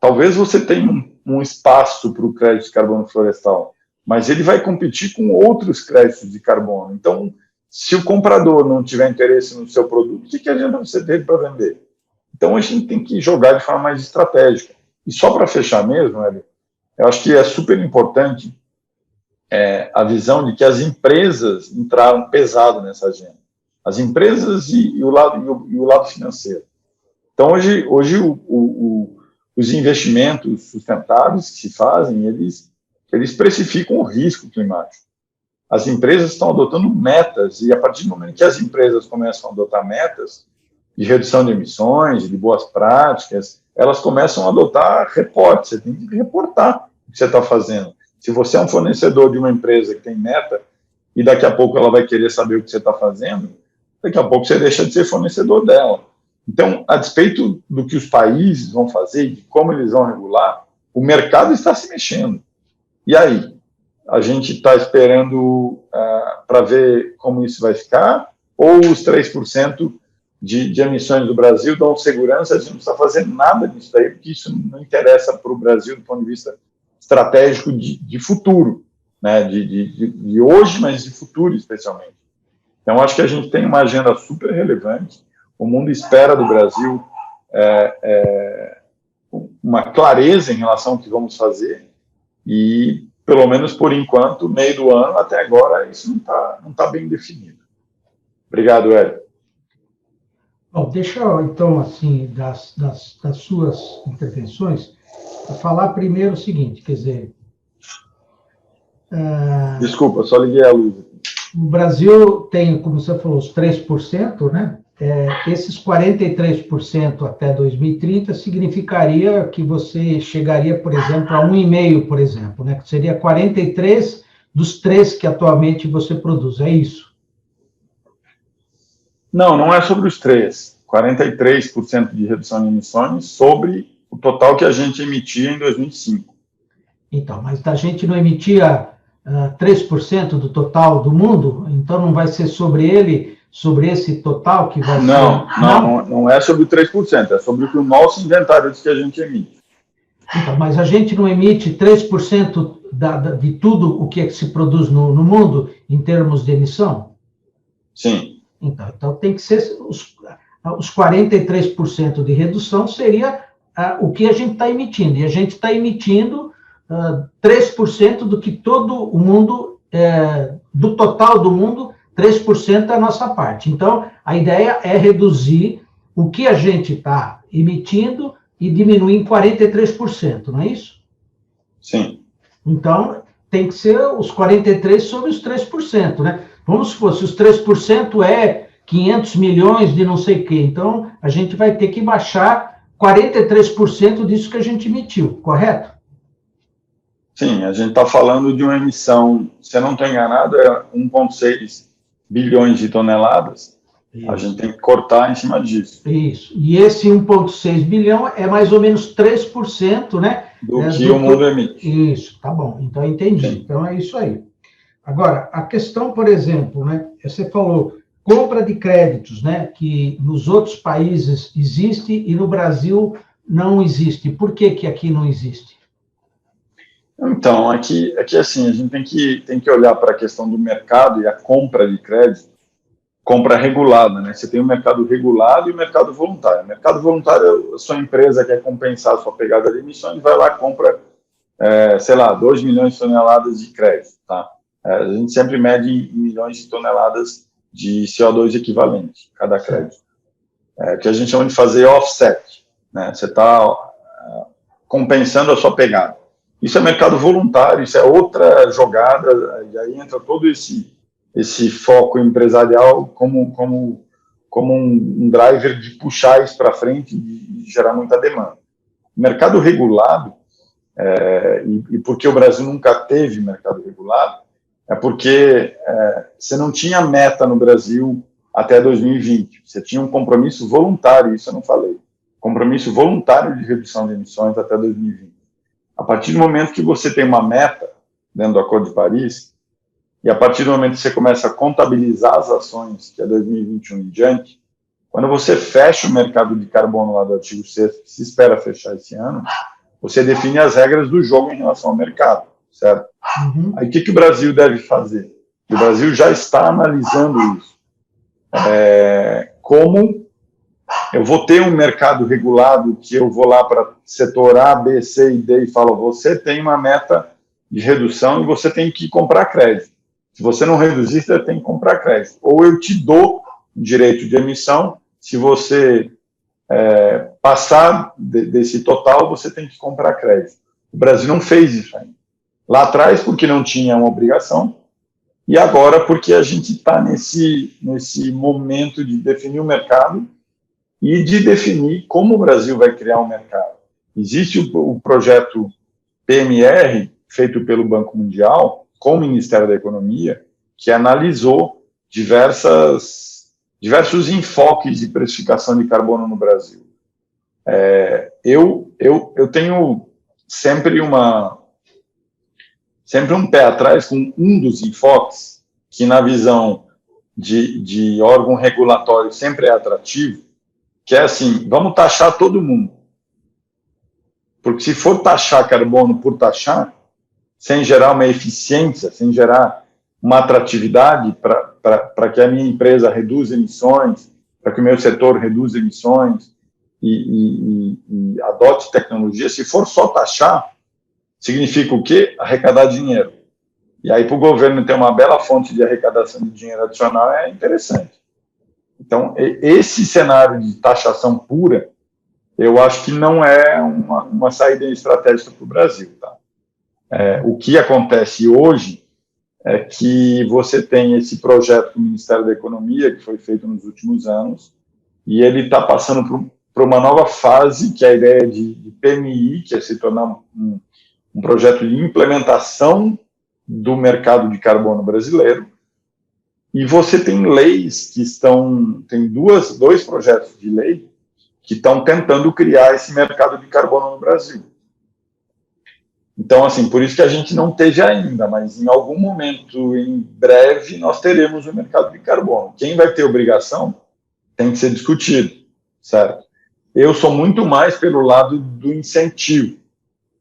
talvez você tenha um espaço para o crédito de carbono florestal, mas ele vai competir com outros créditos de carbono. Então, se o comprador não tiver interesse no seu produto, o que adianta você ter para vender? Então, a gente tem que jogar de forma mais estratégica. E só para fechar mesmo, Hélio, eu acho que é super importante a visão de que as empresas entraram pesado nessa agenda. As empresas e o lado financeiro. Então, hoje os investimentos sustentáveis que se fazem, eles precificam o risco climático. As empresas estão adotando metas, e a partir do momento que as empresas começam a adotar metas de redução de emissões, de boas práticas, elas começam a adotar reportes. Você tem que reportar o que você está fazendo. Se você é um fornecedor de uma empresa que tem meta, e daqui a pouco ela vai querer saber o que você está fazendo, daqui a pouco você deixa de ser fornecedor dela. Então, a despeito do que os países vão fazer e de como eles vão regular, o mercado está se mexendo. E aí? A gente está esperando para ver como isso vai ficar? Ou os 3% de emissões do Brasil dão segurança? A gente não está fazendo nada disso daí, porque isso não interessa para o Brasil do ponto de vista estratégico de futuro, né? de hoje, mas de futuro especialmente. Então, acho que a gente tem uma agenda super relevante. O mundo espera do Brasil uma clareza em relação ao que vamos fazer e, pelo menos por enquanto, meio do ano, até agora, isso não tá bem definido. Obrigado, Hélio. Bom, deixa eu, então, assim, das suas intervenções, falar primeiro o seguinte, quer dizer... Desculpa, só liguei a luz. O Brasil tem, como você falou, os 3%, né? Esses 43% até 2030 significaria que você chegaria, por exemplo, a 1,5%, por exemplo, né? Que seria 43% dos 3% que atualmente você produz, é isso? Não é sobre os 3%. 43% de redução de emissões sobre o total que a gente emitia em 2005. Então, mas a gente não emitia 3% do total do mundo? Então não vai ser sobre esse total que vai ser... Não é sobre 3%, é sobre o nosso inventário que a gente emite. Então, mas a gente não emite 3% de tudo o que se produz no mundo em termos de emissão? Sim. Então tem que ser os 43% de redução seria o que a gente está emitindo. E a gente está emitindo 3% do que todo o mundo, do total do mundo, 3% é a nossa parte. Então, a ideia é reduzir o que a gente está emitindo e diminuir em 43%, não é isso? Sim. Então, tem que ser os 43% sobre os 3%, né? Vamos supor, se os 3% é 500 milhões de não sei o quê, então a gente vai ter que baixar 43% disso que a gente emitiu, correto? Sim, a gente está falando de uma emissão, se eu não estou enganado, é 1,6 bilhões de toneladas. Isso. A gente tem que cortar em cima disso. Isso. E esse 1,6 bilhão é mais ou menos 3%, né? Do que o mundo emite. Isso, tá bom. Então, eu entendi. Sim. Então, é isso aí. Agora, a questão, por exemplo, né? Você falou compra de créditos, né? Que nos outros países existe e no Brasil não existe. Por que aqui não existe? Então, aqui assim, a gente tem que olhar para a questão do mercado e a compra de crédito, compra regulada, né? Você tem o mercado regulado e o mercado voluntário. O mercado voluntário, a sua empresa quer compensar a sua pegada de emissões, vai lá e compra, 2 milhões de toneladas de crédito, tá? A gente sempre mede em milhões de toneladas de CO2 equivalente, cada crédito. Que a gente chama de fazer offset, né? Você está compensando a sua pegada. Isso é mercado voluntário, isso é outra jogada, e aí entra todo esse foco empresarial como um driver de puxar isso para frente e gerar muita demanda. Mercado regulado, e porque o Brasil nunca teve mercado regulado, é porque você não tinha meta no Brasil até 2020. Você tinha um compromisso voluntário, isso eu não falei, compromisso voluntário de redução de emissões até 2020. A partir do momento que você tem uma meta dentro do Acordo de Paris, e a partir do momento que você começa a contabilizar as ações, que é 2021 em diante, quando você fecha o mercado de carbono lá do artigo 6º, que se espera fechar esse ano, você define as regras do jogo em relação ao mercado, certo? Uhum. Aí o que o Brasil deve fazer? O Brasil já está analisando isso. Como eu vou ter um mercado regulado que eu vou lá para setor A, B, C e D e falo, você tem uma meta de redução e você tem que comprar crédito. Se você não reduzir, você tem que comprar crédito. Ou eu te dou direito de emissão, se você passar desse total, você tem que comprar crédito. O Brasil não fez isso ainda. Lá atrás, porque não tinha uma obrigação, e agora porque a gente está nesse momento de definir o mercado e de definir como o Brasil vai criar um mercado. Existe o projeto PMR, feito pelo Banco Mundial, com o Ministério da Economia, que analisou diversos enfoques de precificação de carbono no Brasil. Eu tenho sempre um pé atrás com um dos enfoques, que na visão de órgão regulatório sempre é atrativo, que é assim, vamos taxar todo mundo. Porque se for taxar carbono por taxar, sem gerar uma eficiência, sem gerar uma atratividade para que a minha empresa reduza emissões, para que o meu setor reduza emissões e adote tecnologia, se for só taxar, significa o quê? Arrecadar dinheiro. E aí, para o governo ter uma bela fonte de arrecadação de dinheiro adicional, é interessante. Então, esse cenário de taxação pura, eu acho que não é uma saída estratégica para o Brasil. Tá? O que acontece hoje é que você tem esse projeto do Ministério da Economia, que foi feito nos últimos anos, e ele está passando por uma nova fase, que é a ideia de PMI, que é se tornar um projeto de implementação do mercado de carbono brasileiro, e você tem leis que tem dois projetos de lei que estão tentando criar esse mercado de carbono no Brasil. Então, assim, por isso que a gente não teve ainda, mas em algum momento, em breve, nós teremos o mercado de carbono. Quem vai ter obrigação tem que ser discutido, certo? Eu sou muito mais pelo lado do incentivo.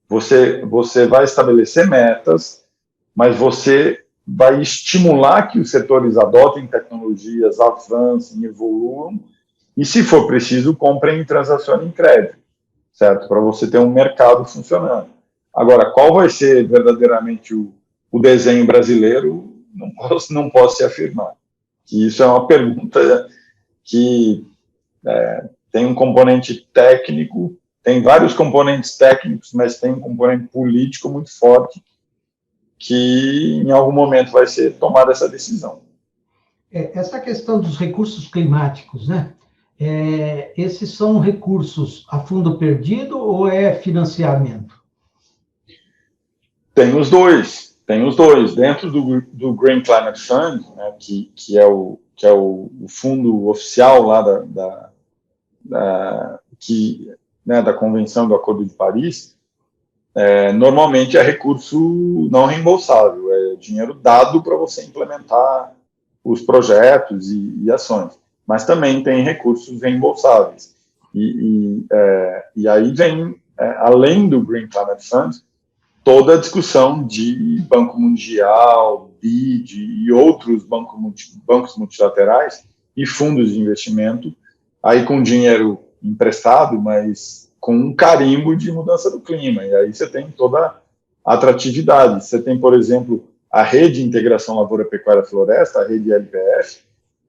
Você vai estabelecer metas, mas você vai estimular que os setores adotem tecnologias, avancem, evoluam, e, se for preciso, comprem e transacionem em crédito, certo? Para você ter um mercado funcionando. Agora, qual vai ser verdadeiramente o desenho brasileiro, não posso se afirmar. Que isso é uma pergunta que tem um componente técnico, tem vários componentes técnicos, mas tem um componente político muito forte, que em algum momento vai ser tomada essa decisão. Essa questão dos recursos climáticos, né? Esses são recursos a fundo perdido ou é financiamento? Tem os dois. Dentro do Green Climate Fund, né, que é o fundo oficial lá da Convenção do Acordo de Paris, normalmente é recurso não reembolsável, é dinheiro dado para você implementar os projetos e ações, mas também tem recursos reembolsáveis. E aí vem, além do Green Climate Fund, toda a discussão de Banco Mundial, BID e outros bancos multilaterais e fundos de investimento, aí com dinheiro emprestado, mas com um carimbo de mudança do clima. E aí você tem toda a atratividade. Você tem, por exemplo, a Rede de Integração Lavoura, Pecuária e Floresta, a Rede LPF,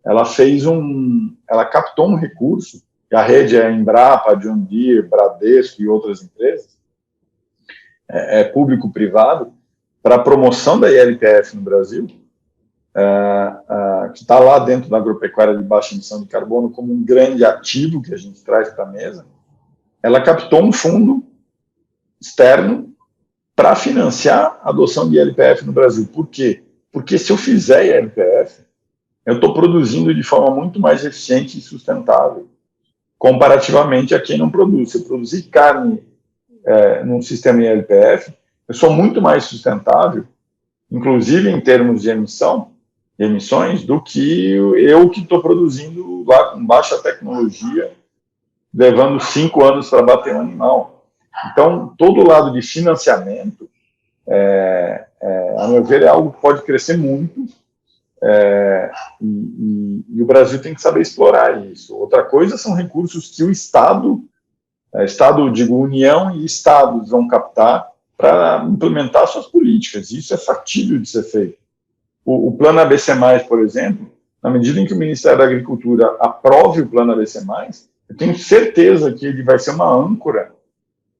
ela captou um recurso, que a rede é Embrapa, John Deere, Bradesco e outras empresas, público-privado, para a promoção da ILPF no Brasil, que está lá dentro da agropecuária de baixa emissão de carbono como um grande ativo que a gente traz para a mesa. Ela captou um fundo externo para financiar a adoção de ILPF no Brasil. Por quê? Porque se eu fizer ILPF, eu estou produzindo de forma muito mais eficiente e sustentável, comparativamente a quem não produz. Se eu produzir carne num sistema ILPF, eu sou muito mais sustentável, inclusive em termos de emissões, do que eu que estou produzindo lá com baixa tecnologia, levando 5 anos para bater um animal. Então, todo o lado de financiamento, a meu ver, é algo que pode crescer muito, e o Brasil tem que saber explorar isso. Outra coisa são recursos que o Estado, digo, União e Estados vão captar para implementar suas políticas. Isso é factível de ser feito. O Plano ABC+, por exemplo, na medida em que o Ministério da Agricultura aprove o Plano ABC+, eu tenho certeza que ele vai ser uma âncora,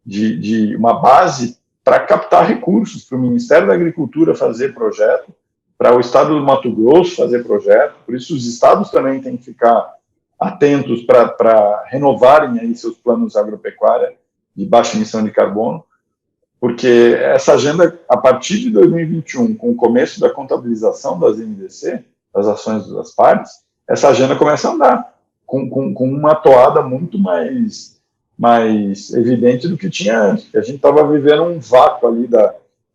de uma base para captar recursos para o Ministério da Agricultura fazer projeto, para o Estado do Mato Grosso fazer projeto. Por isso os estados também têm que ficar atentos para renovarem aí seus planos agropecuária de baixa emissão de carbono, porque essa agenda, a partir de 2021, com o começo da contabilização das NDC, das ações das partes, essa agenda começa a andar, com uma toada muito mais evidente do que tinha antes, que a gente estava vivendo um vácuo ali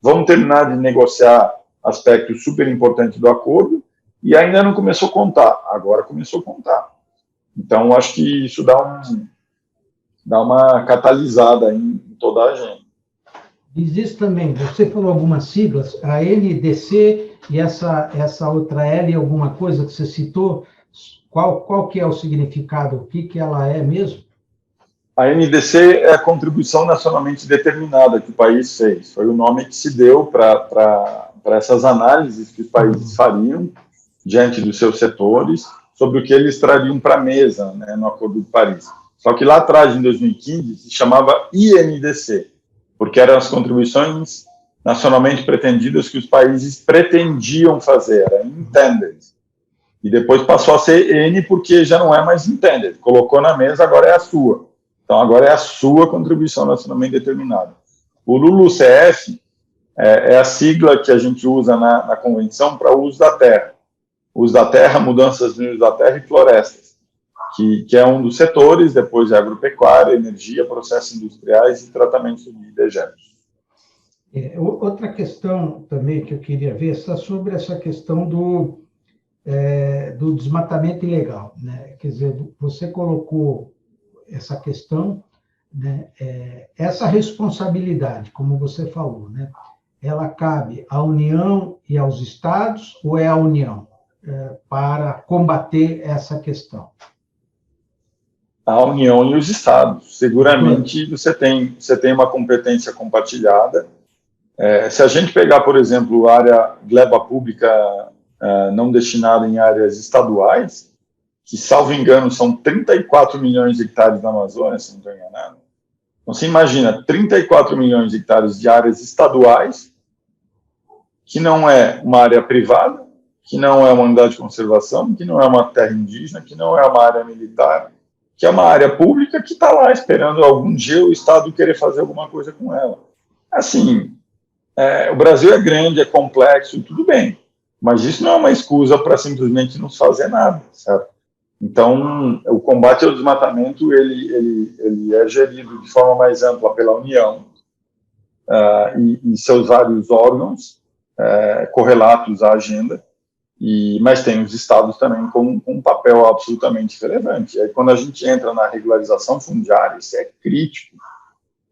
vamos terminar de negociar aspectos super importantes do acordo, e ainda não começou a contar, agora começou a contar. Então, acho que isso dá uma catalisada em toda a agenda. Existe também, você falou algumas siglas, a NDC e essa outra L, alguma coisa que você citou, qual que é o significado, o que ela é mesmo? A NDC é a contribuição nacionalmente determinada que o país fez. Foi o nome que se deu para essas análises que os países fariam diante dos seus setores sobre o que eles trariam para a mesa, né, no Acordo de Paris. Só que lá atrás, em 2015, se chamava INDC, porque eram as contribuições nacionalmente pretendidas que os países pretendiam fazer, era intended. E depois passou a ser N porque já não é mais intended. Colocou na mesa, agora é a sua. Então, agora é a sua contribuição nacionalmente determinada. O LULUCF é a sigla que a gente usa na Convenção para o uso da terra. Uso da terra, mudanças no uso da terra e florestas, que é um dos setores, depois é agropecuária, energia, processos industriais e tratamento de dejetos. Outra questão também que eu queria ver está sobre essa questão do desmatamento ilegal, né? Quer dizer, você colocou essa questão, né? Essa responsabilidade, como você falou, né? Ela cabe à União e aos estados, ou é a União para combater essa questão? A União e os estados. Seguramente você tem uma competência compartilhada. Se a gente pegar, por exemplo, a área gleba pública não destinada em áreas estaduais, que, salvo engano, são 34 milhões de hectares na Amazônia, se não estou enganado. Então, você imagina 34 milhões de hectares de áreas estaduais, que não é uma área privada, que não é uma unidade de conservação, que não é uma terra indígena, que não é uma área militar, que é uma área pública que está lá esperando algum dia o Estado querer fazer alguma coisa com ela. Assim, o Brasil é grande, é complexo, tudo bem, mas isso não é uma excusa para simplesmente não fazer nada, certo? Então, o combate ao desmatamento, ele é gerido de forma mais ampla pela União e seus vários órgãos correlatos à agenda, mas tem os estados também com um papel absolutamente relevante. E aí, quando a gente entra na regularização fundiária, isso é crítico,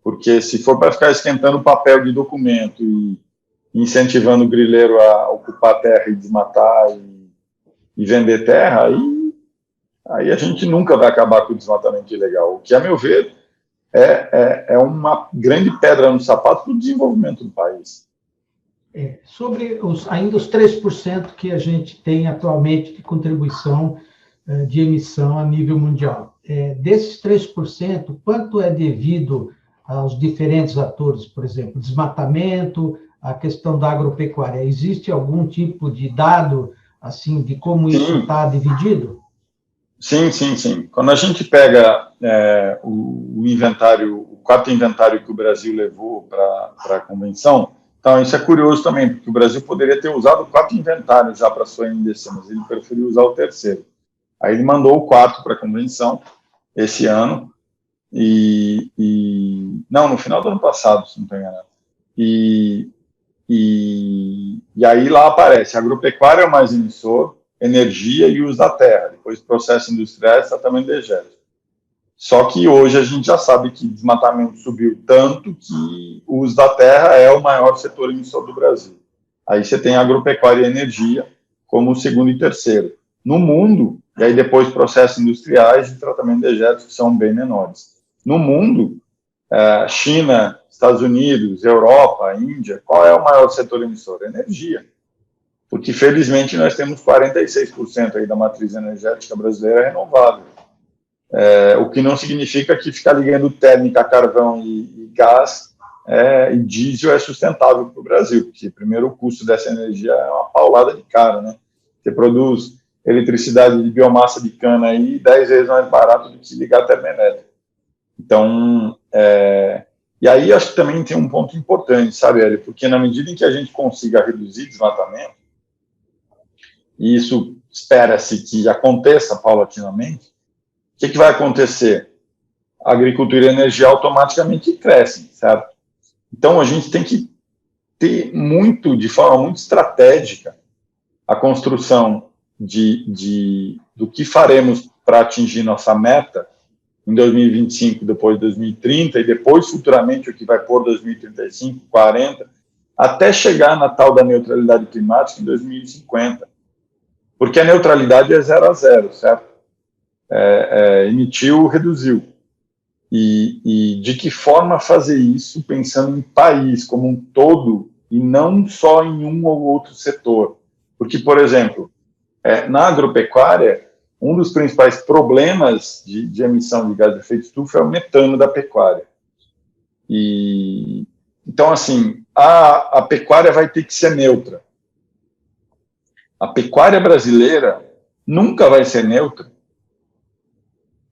porque se for para ficar esquentando papel de documento e incentivando o grileiro a ocupar terra e desmatar e vender terra, aí a gente nunca vai acabar com o desmatamento ilegal, o que, a meu ver, é uma grande pedra no sapato para o desenvolvimento do país. Sobre ainda os 3% que a gente tem atualmente de contribuição de emissão a nível mundial. Desses 3%, quanto é devido aos diferentes atores, por exemplo, desmatamento, a questão da agropecuária? Existe algum tipo de dado, assim, de como isso está dividido? Sim. Quando a gente pega o inventário, o quarto inventário que o Brasil levou para a convenção, Então, isso é curioso também, porque o Brasil poderia ter usado 4 inventários já para sua NDC, mas ele preferiu usar o terceiro. Aí ele mandou o 4 para a convenção esse ano, não, no final do ano passado, se não estou enganado. E aí lá aparece agropecuária é o mais emissor, energia e uso da terra, depois processo industrial e tratamento energético. Só que hoje a gente já sabe que desmatamento subiu tanto que o uso da terra é o maior setor emissor do Brasil. Aí você tem agropecuária e energia como o segundo e terceiro. No mundo, e aí depois processos industriais e tratamento energético que são bem menores. No mundo, China, Estados Unidos, Europa, Índia, qual é o maior setor emissor? Energia. Porque, felizmente, nós temos 46% aí da matriz energética brasileira renovável. O que não significa que ficar ligando térmica, carvão e gás e diesel é sustentável para o Brasil, porque, primeiro, o custo dessa energia é uma paulada de cara, né? Você produz eletricidade de biomassa de cana aí 10 vezes mais barato do que ligar a termoelétrica. Então, e aí acho que também tem um ponto importante, sabe, Hélio? Porque na medida em que a gente consiga reduzir desmatamento, e isso espera-se que aconteça paulatinamente, o que vai acontecer? A agricultura e a energia automaticamente crescem, certo? Então, a gente tem que ter de forma muito estratégica, a construção do que faremos para atingir nossa meta em 2025, depois 2030, e depois, futuramente, o que vai por 2035, 40, até chegar na tal da neutralidade climática em 2050. Porque a neutralidade é 0 a 0, certo? Emitiu, reduziu. E de que forma fazer isso pensando em país como um todo e não só em um ou outro setor? Porque, por exemplo, na agropecuária, um dos principais problemas de emissão de gás de efeito estufa é o metano da pecuária. Então, assim, a pecuária vai ter que ser neutra. A pecuária brasileira nunca vai ser neutra,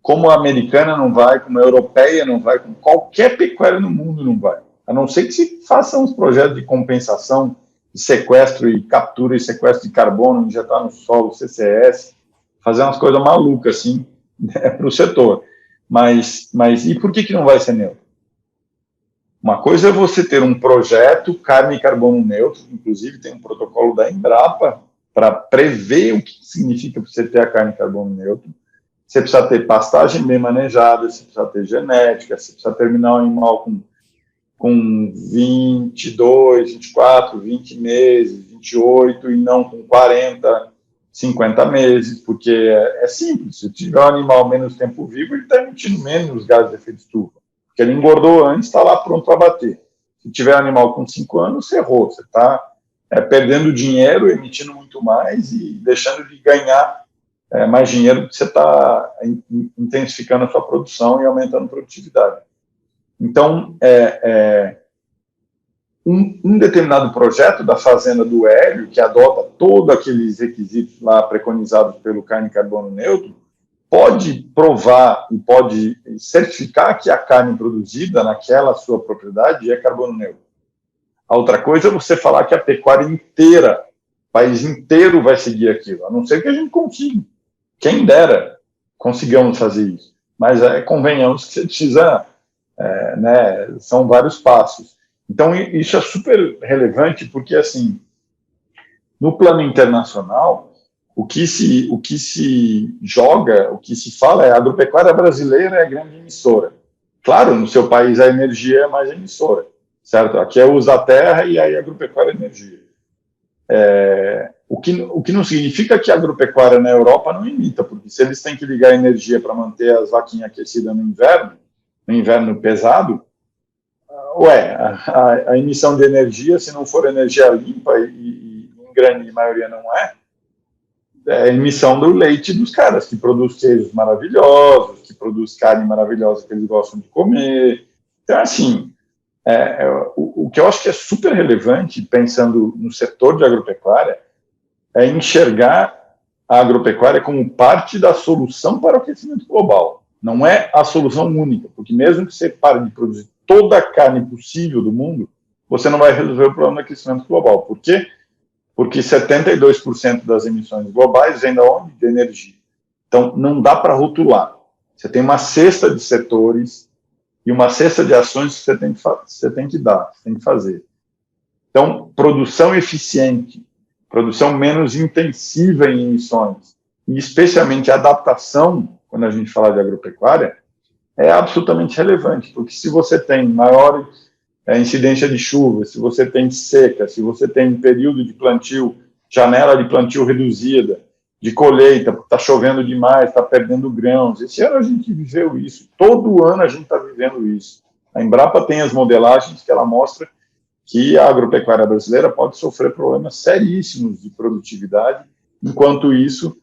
como a americana não vai, como a europeia não vai, como qualquer pecuária no mundo não vai. A não ser que se façam os projetos de compensação, de sequestro e captura e sequestro de carbono, injetar no solo, CCS, fazer umas coisas malucas, assim, para o setor. Mas e por que não vai ser neutro? Uma coisa é você ter um projeto carne e carbono neutro, inclusive tem um protocolo da Embrapa para prever o que significa você ter a carne e carbono neutro. Você precisa ter pastagem bem manejada, você precisa ter genética, você precisa terminar o animal com 22, 24, 20 meses, 28, e não com 40, 50 meses, porque é simples. Se tiver um animal menos tempo vivo, ele está emitindo menos gases de efeito estufa, porque ele engordou antes, está lá pronto para bater. Se tiver um animal com 5 anos, você errou. Você está perdendo dinheiro, emitindo muito mais e deixando de ganhar mais dinheiro, porque você está intensificando a sua produção e aumentando a produtividade. Então, um determinado projeto da fazenda do Hélio, que adota todos aqueles requisitos lá preconizados pelo carne e carbono neutro, pode provar e pode certificar que a carne produzida naquela sua propriedade é carbono neutro. A outra coisa é você falar que a pecuária inteira, o país inteiro vai seguir aquilo, a não ser que a gente consiga. Quem dera consigamos fazer isso. Mas convenhamos que você precisa, são vários passos. Então, isso é super relevante, porque, assim, no plano internacional, o que se joga, o que se fala é a agropecuária brasileira é a grande emissora. Claro, no seu país a energia é mais emissora, certo? Aqui é o uso da terra e aí a agropecuária é energia. O que não significa que a agropecuária na Europa não emita, porque se eles têm que ligar energia para manter as vaquinhas aquecidas no inverno pesado, a emissão de energia, se não for energia limpa, e em grande maioria não é a emissão do leite dos caras, que produz queijos maravilhosos, que produz carne maravilhosa que eles gostam de comer. Então, assim, o que eu acho que é super relevante, pensando no setor de agropecuária, é enxergar a agropecuária como parte da solução para o aquecimento global. Não é a solução única, porque mesmo que você pare de produzir toda a carne possível do mundo, você não vai resolver o problema do aquecimento global. Por quê? Porque 72% das emissões globais vêm da onde? De energia. Então, não dá para rotular. Você tem uma cesta de setores e uma cesta de ações que você tem que dar, você tem que fazer. Então, produção eficiente, produção menos intensiva em emissões, e especialmente adaptação, quando a gente fala de agropecuária, é absolutamente relevante, porque se você tem maior incidência de chuva, se você tem seca, se você tem período de plantio, janela de plantio reduzida, de colheita, porque está chovendo demais, está perdendo grãos. Esse ano a gente viveu isso, todo ano a gente está vivendo isso. A Embrapa tem as modelagens que ela mostra que a agropecuária brasileira pode sofrer problemas seríssimos de produtividade, enquanto isso,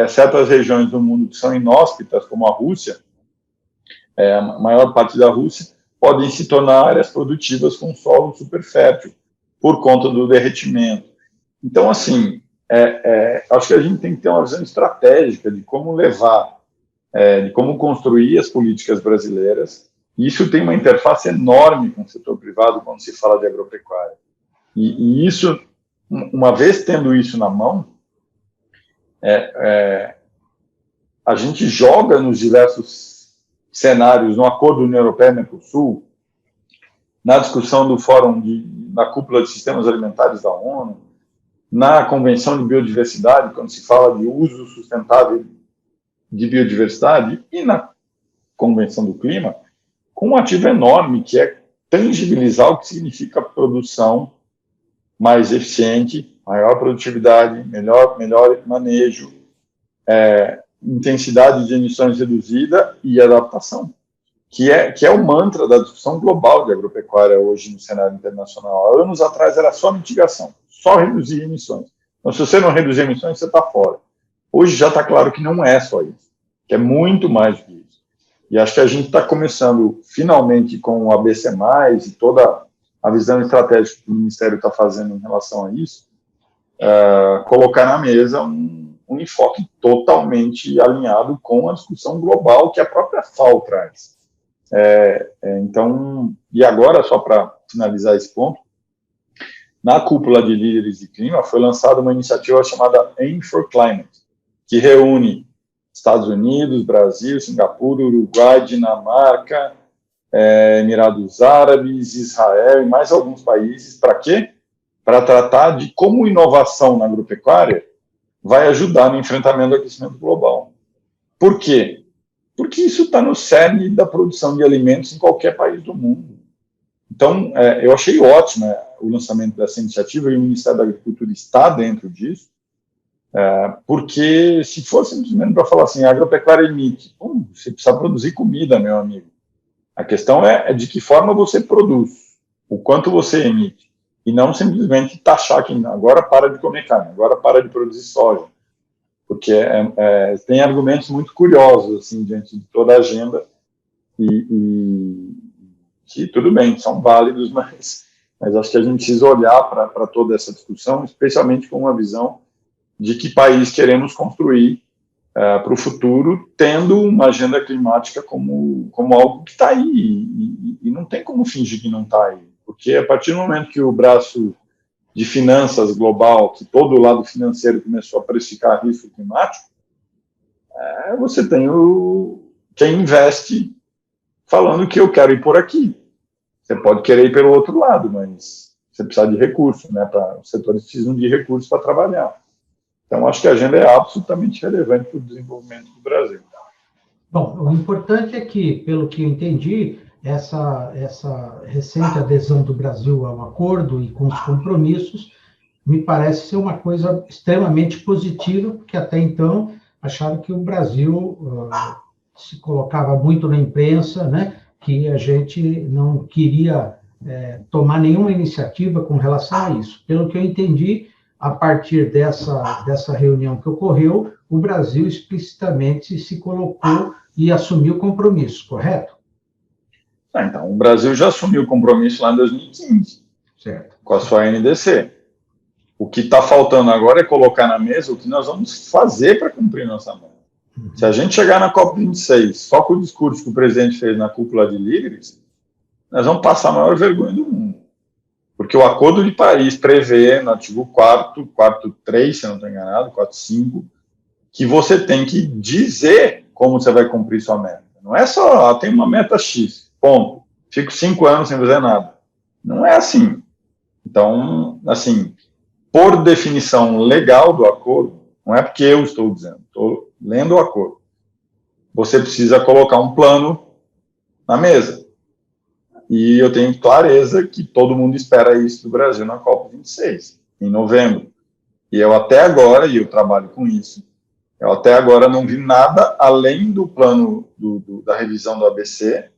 certas regiões do mundo que são inóspitas, como a Rússia, a maior parte da Rússia, podem se tornar áreas produtivas com solo super fértil, por conta do derretimento. Então, assim, acho que a gente tem que ter uma visão estratégica de como levar, de como construir as políticas brasileiras. E isso tem uma interface enorme com o setor privado quando se fala de agropecuária. E isso, uma vez tendo isso na mão, a gente joga nos diversos cenários, no acordo União Europeia-Mercosul, na discussão do Fórum na Cúpula de Sistemas Alimentares da ONU, na Convenção de Biodiversidade, quando se fala de uso sustentável de biodiversidade, e na Convenção do Clima, com um ativo enorme, que é tangibilizar o que significa produção mais eficiente, maior produtividade, melhor manejo, intensidade de emissões reduzida e adaptação, que é o mantra da discussão global de agropecuária hoje no cenário internacional. Há anos atrás era só mitigação, só reduzir emissões. Então, se você não reduzir emissões, você está fora. Hoje já está claro que não é só isso, que é muito mais do que isso. E acho que a gente está começando, finalmente, com o ABC+, e toda a visão estratégica que o Ministério está fazendo em relação a isso, colocar na mesa um enfoque totalmente alinhado com a discussão global que a própria FAO traz. Então, e agora, só para finalizar esse ponto, na cúpula de líderes de clima foi lançada uma iniciativa chamada Aim for Climate, que reúne Estados Unidos, Brasil, Singapura, Uruguai, Dinamarca, Emirados Árabes, Israel e mais alguns países. Para quê? Para tratar de como inovação na agropecuária vai ajudar no enfrentamento do aquecimento global. Por quê? Porque isso está no cerne da produção de alimentos em qualquer país do mundo. Então, eu achei ótimo o lançamento dessa iniciativa, e o Ministério da Agricultura está dentro disso, porque se for simplesmente para falar assim, a agropecuária emite, você precisa produzir comida, meu amigo. A questão é de que forma você produz, o quanto você emite, e não simplesmente taxar que agora para de comer carne, agora para de produzir soja, porque tem argumentos muito curiosos assim, diante de toda a agenda, e que tudo bem, são válidos, mas acho que a gente precisa olhar para toda essa discussão, especialmente com uma visão de que país queremos construir para o futuro, tendo uma agenda climática como algo que está aí, e não tem como fingir que não está aí, porque a partir do momento que o braço de finanças global, que todo o lado financeiro começou a precificar risco climático, você tem quem investe falando que eu quero ir por aqui. Você pode querer ir pelo outro lado, mas você precisa de recursos, né? Os setores precisam de recursos para trabalhar. Então, acho que a agenda é absolutamente relevante para o desenvolvimento do Brasil. Bom, o importante é que, pelo que eu entendi, essa recente adesão do Brasil ao acordo e com os compromissos me parece ser uma coisa extremamente positiva, porque até então acharam que o Brasil se colocava muito na imprensa, né, que a gente não queria tomar nenhuma iniciativa com relação a isso. Pelo que eu entendi, a partir dessa reunião que ocorreu, o Brasil explicitamente se colocou e assumiu compromisso, correto? Então, o Brasil já assumiu o compromisso lá em 2015, certo, com a sua NDC. O que está faltando agora é colocar na mesa o que nós vamos fazer para cumprir nossa meta. Se a gente chegar na COP26 só com o discurso que o presidente fez na cúpula de líderes, nós vamos passar a maior vergonha do mundo. Porque o Acordo de Paris prevê, no artigo 4º 3, se não estou enganado, 4.5, que você tem que dizer como você vai cumprir sua meta. Não é só, tem uma meta X, ponto. Fico 5 anos sem fazer nada. Não é assim. Então, assim, por definição legal do acordo, não é porque eu estou dizendo, estou lendo o acordo, você precisa colocar um plano na mesa. E eu tenho clareza que todo mundo espera isso do Brasil na COP26, em novembro. E eu até agora, e eu trabalho com isso, eu até agora não vi nada além do plano da revisão do ABC,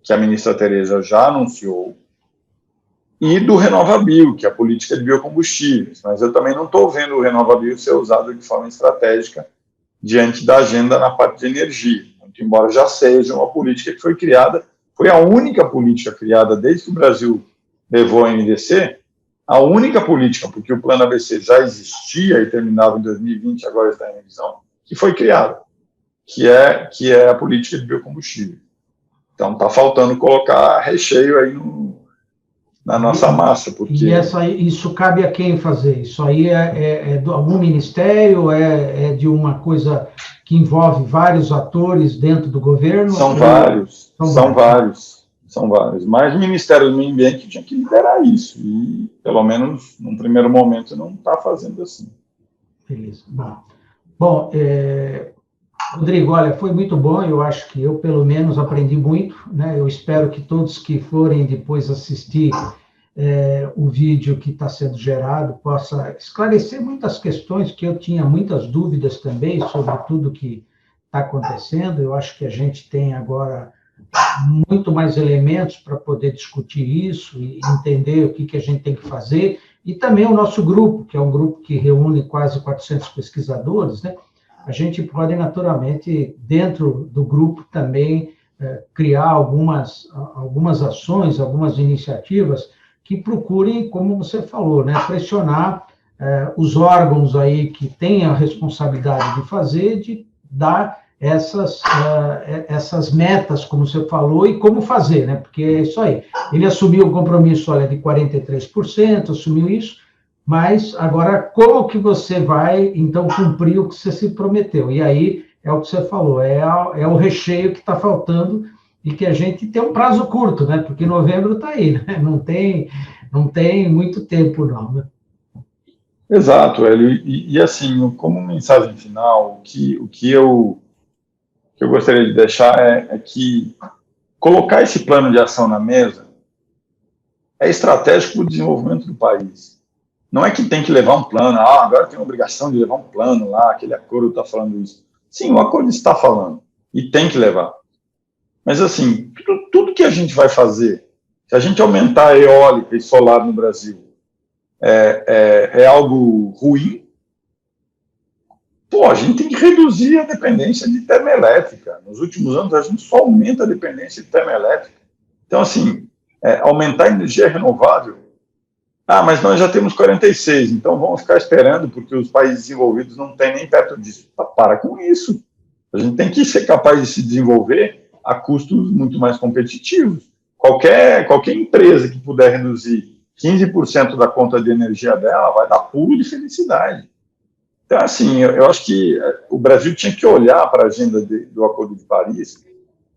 que a ministra Tereza já anunciou, e do RenovaBio, que é a política de biocombustíveis. Mas eu também não estou vendo o RenovaBio ser usado de forma estratégica diante da agenda na parte de energia, muito embora já seja uma política que foi criada, foi a única política criada desde que o Brasil levou a NDC, a única política, porque o plano ABC já existia e terminava em 2020, agora está em revisão, que foi criada, que é a política de biocombustível. Então, está faltando colocar recheio aí na nossa massa. Porque... E isso cabe a quem fazer? Isso aí é de algum ministério? É de uma coisa que envolve vários atores dentro do governo? São vários. Mas o Ministério do Meio Ambiente tinha que liderar isso. E, pelo menos, num primeiro momento, não está fazendo assim. Beleza. Bom, Rodrigo, olha, foi muito bom. Eu acho que eu, pelo menos, aprendi muito, né? Eu espero que todos que forem depois assistir o vídeo que está sendo gerado possa esclarecer muitas questões, que eu tinha muitas dúvidas também sobre tudo que está acontecendo. Eu acho que a gente tem agora muito mais elementos para poder discutir isso e entender o que a gente tem que fazer, e também o nosso grupo, que é um grupo que reúne quase 400 pesquisadores, né? A gente pode, naturalmente, dentro do grupo também criar algumas ações, algumas iniciativas que procurem, como você falou, né, pressionar os órgãos aí que têm a responsabilidade de fazer, de dar essas metas, como você falou, e como fazer, né? Porque é isso aí. Ele assumiu o compromisso, olha, de 43%, assumiu isso, mas agora como que você vai, então, cumprir o que você se prometeu? E aí é o que você falou, é o recheio que está faltando e que a gente tem um prazo curto, né? Porque novembro está aí, né? Não tem muito tempo, não, né? Exato, Hélio. E assim, como mensagem final, o que eu gostaria de deixar é que colocar esse plano de ação na mesa é estratégico para o desenvolvimento do país. Não é que tem que levar um plano, agora tem a obrigação de levar um plano lá, aquele acordo está falando isso. Sim, o acordo está falando, e tem que levar. Mas, assim, tudo que a gente vai fazer, se a gente aumentar a eólica e solar no Brasil, é algo ruim? A gente tem que reduzir a dependência de termoelétrica. Nos últimos anos, a gente só aumenta a dependência de termoelétrica. Então, assim, aumentar a energia renovável. Mas nós já temos 46, então vamos ficar esperando, porque os países desenvolvidos não têm nem perto disso. Para com isso. A gente tem que ser capaz de se desenvolver a custos muito mais competitivos. Qualquer empresa que puder reduzir 15% da conta de energia dela vai dar pulo de felicidade. Então, assim, eu acho que o Brasil tinha que olhar para a agenda do Acordo de Paris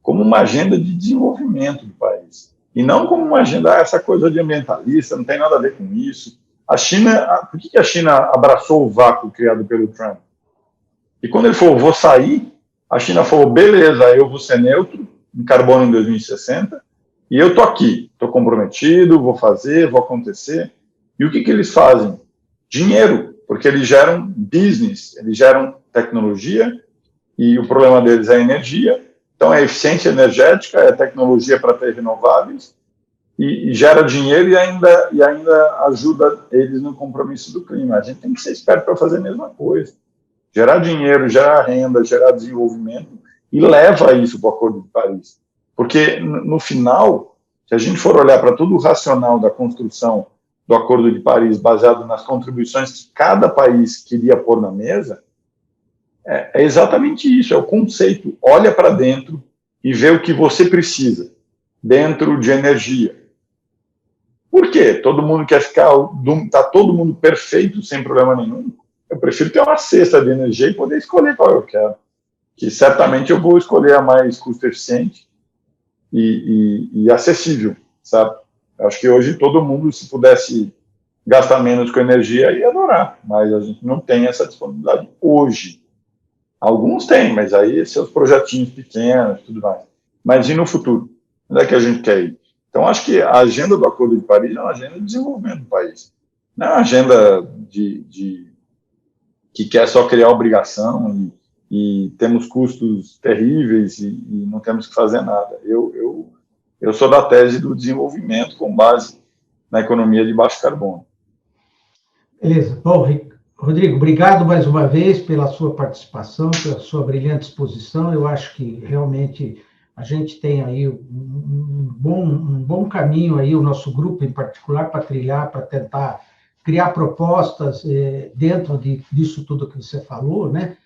como uma agenda de desenvolvimento do país. E não como uma agenda, essa coisa de ambientalista, não tem nada a ver com isso. A China, por que a China abraçou o vácuo criado pelo Trump? E quando ele falou, vou sair, a China falou, beleza, eu vou ser neutro em carbono em 2060, e eu estou aqui, estou comprometido, vou fazer, vou acontecer. E o que eles fazem? Dinheiro, porque eles geram business, eles geram tecnologia, e o problema deles é a energia. Então, é eficiência energética, é tecnologia para ter renováveis, e gera dinheiro e ainda ajuda eles no compromisso do clima. A gente tem que ser esperto para fazer a mesma coisa. Gerar dinheiro, gerar renda, gerar desenvolvimento, e leva isso para o Acordo de Paris. Porque, no final, se a gente for olhar para todo o racional da construção do Acordo de Paris, baseado nas contribuições que cada país queria pôr na mesa, é exatamente isso, é o conceito. Olha para dentro e vê o que você precisa dentro de energia, Por quê? Todo mundo quer ficar, está todo mundo perfeito, sem problema nenhum. Eu prefiro ter uma cesta de energia e poder escolher qual eu quero. Que certamente eu vou escolher a mais custo eficiente e acessível, sabe? Eu acho que hoje todo mundo, se pudesse gastar menos com energia, ia adorar, mas a gente não tem essa disponibilidade hoje. Alguns têm, mas aí seus projetinhos pequenos, tudo mais. Mas e no futuro? Onde é que a gente quer ir? Então, acho que a agenda do Acordo de Paris é uma agenda de desenvolvimento do país. Não é uma agenda que quer só criar obrigação e temos custos terríveis e não temos que fazer nada. Eu sou da tese do desenvolvimento com base na economia de baixo carbono. Beleza. Bom, Rodrigo, obrigado mais uma vez pela sua participação, pela sua brilhante exposição. Eu acho que realmente a gente tem aí um bom caminho aí, o nosso grupo em particular, para trilhar, para tentar criar propostas dentro disso tudo que você falou, né?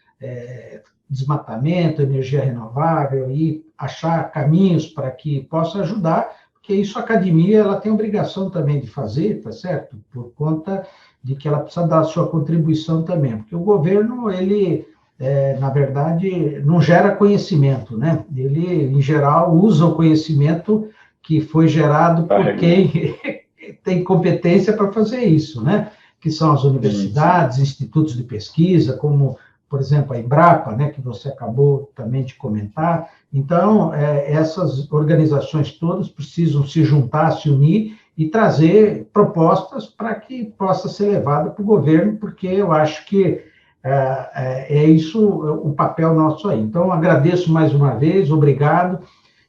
Desmatamento, energia renovável, e achar caminhos para que possa ajudar, porque isso a academia ela tem obrigação também de fazer, tá certo? Por conta de que ela precisa dar a sua contribuição também, porque o governo, ele, na verdade, não gera conhecimento, né? Ele, em geral, usa o conhecimento que foi gerado por quem tem competência para fazer isso, né? Que são as universidades, institutos de pesquisa, como, por exemplo, a Embrapa, né, que você acabou também de comentar. Então, essas organizações todas precisam se juntar, se unir e trazer propostas para que possa ser levada para o governo, porque eu acho que é isso o papel nosso aí. Então, agradeço mais uma vez, obrigado,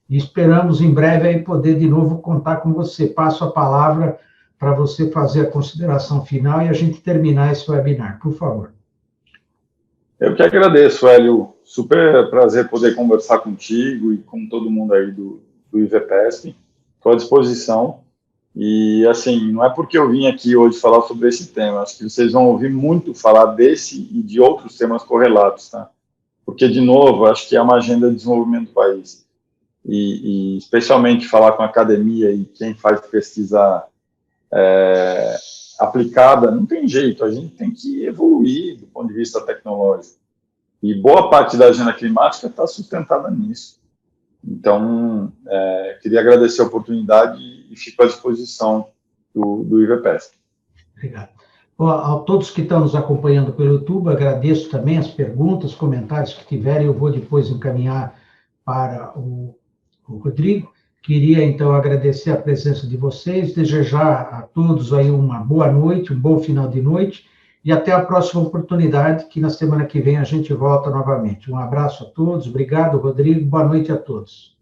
e esperamos em breve aí poder de novo contar com você. Passo a palavra para você fazer a consideração final e a gente terminar esse webinar, por favor. Eu que agradeço, Hélio. Super prazer poder conversar contigo e com todo mundo aí do IVPESP. Estou à disposição. E, assim, não é porque eu vim aqui hoje falar sobre esse tema. Acho que vocês vão ouvir muito falar desse e de outros temas correlatos, tá? Porque, de novo, acho que é uma agenda de desenvolvimento do país. E especialmente falar com a academia e quem faz pesquisa aplicada, não tem jeito, a gente tem que evoluir do ponto de vista tecnológico. E boa parte da agenda climática está sustentada nisso. Então, queria agradecer a oportunidade e fico à disposição do IVPESP. Obrigado. Bom, a todos que estão nos acompanhando pelo YouTube, agradeço também as perguntas, comentários que tiverem, eu vou depois encaminhar para o Rodrigo. Queria, então, agradecer a presença de vocês, desejar a todos aí uma boa noite, um bom final de noite, e até a próxima oportunidade, que na semana que vem a gente volta novamente. Um abraço a todos, obrigado, Rodrigo, boa noite a todos.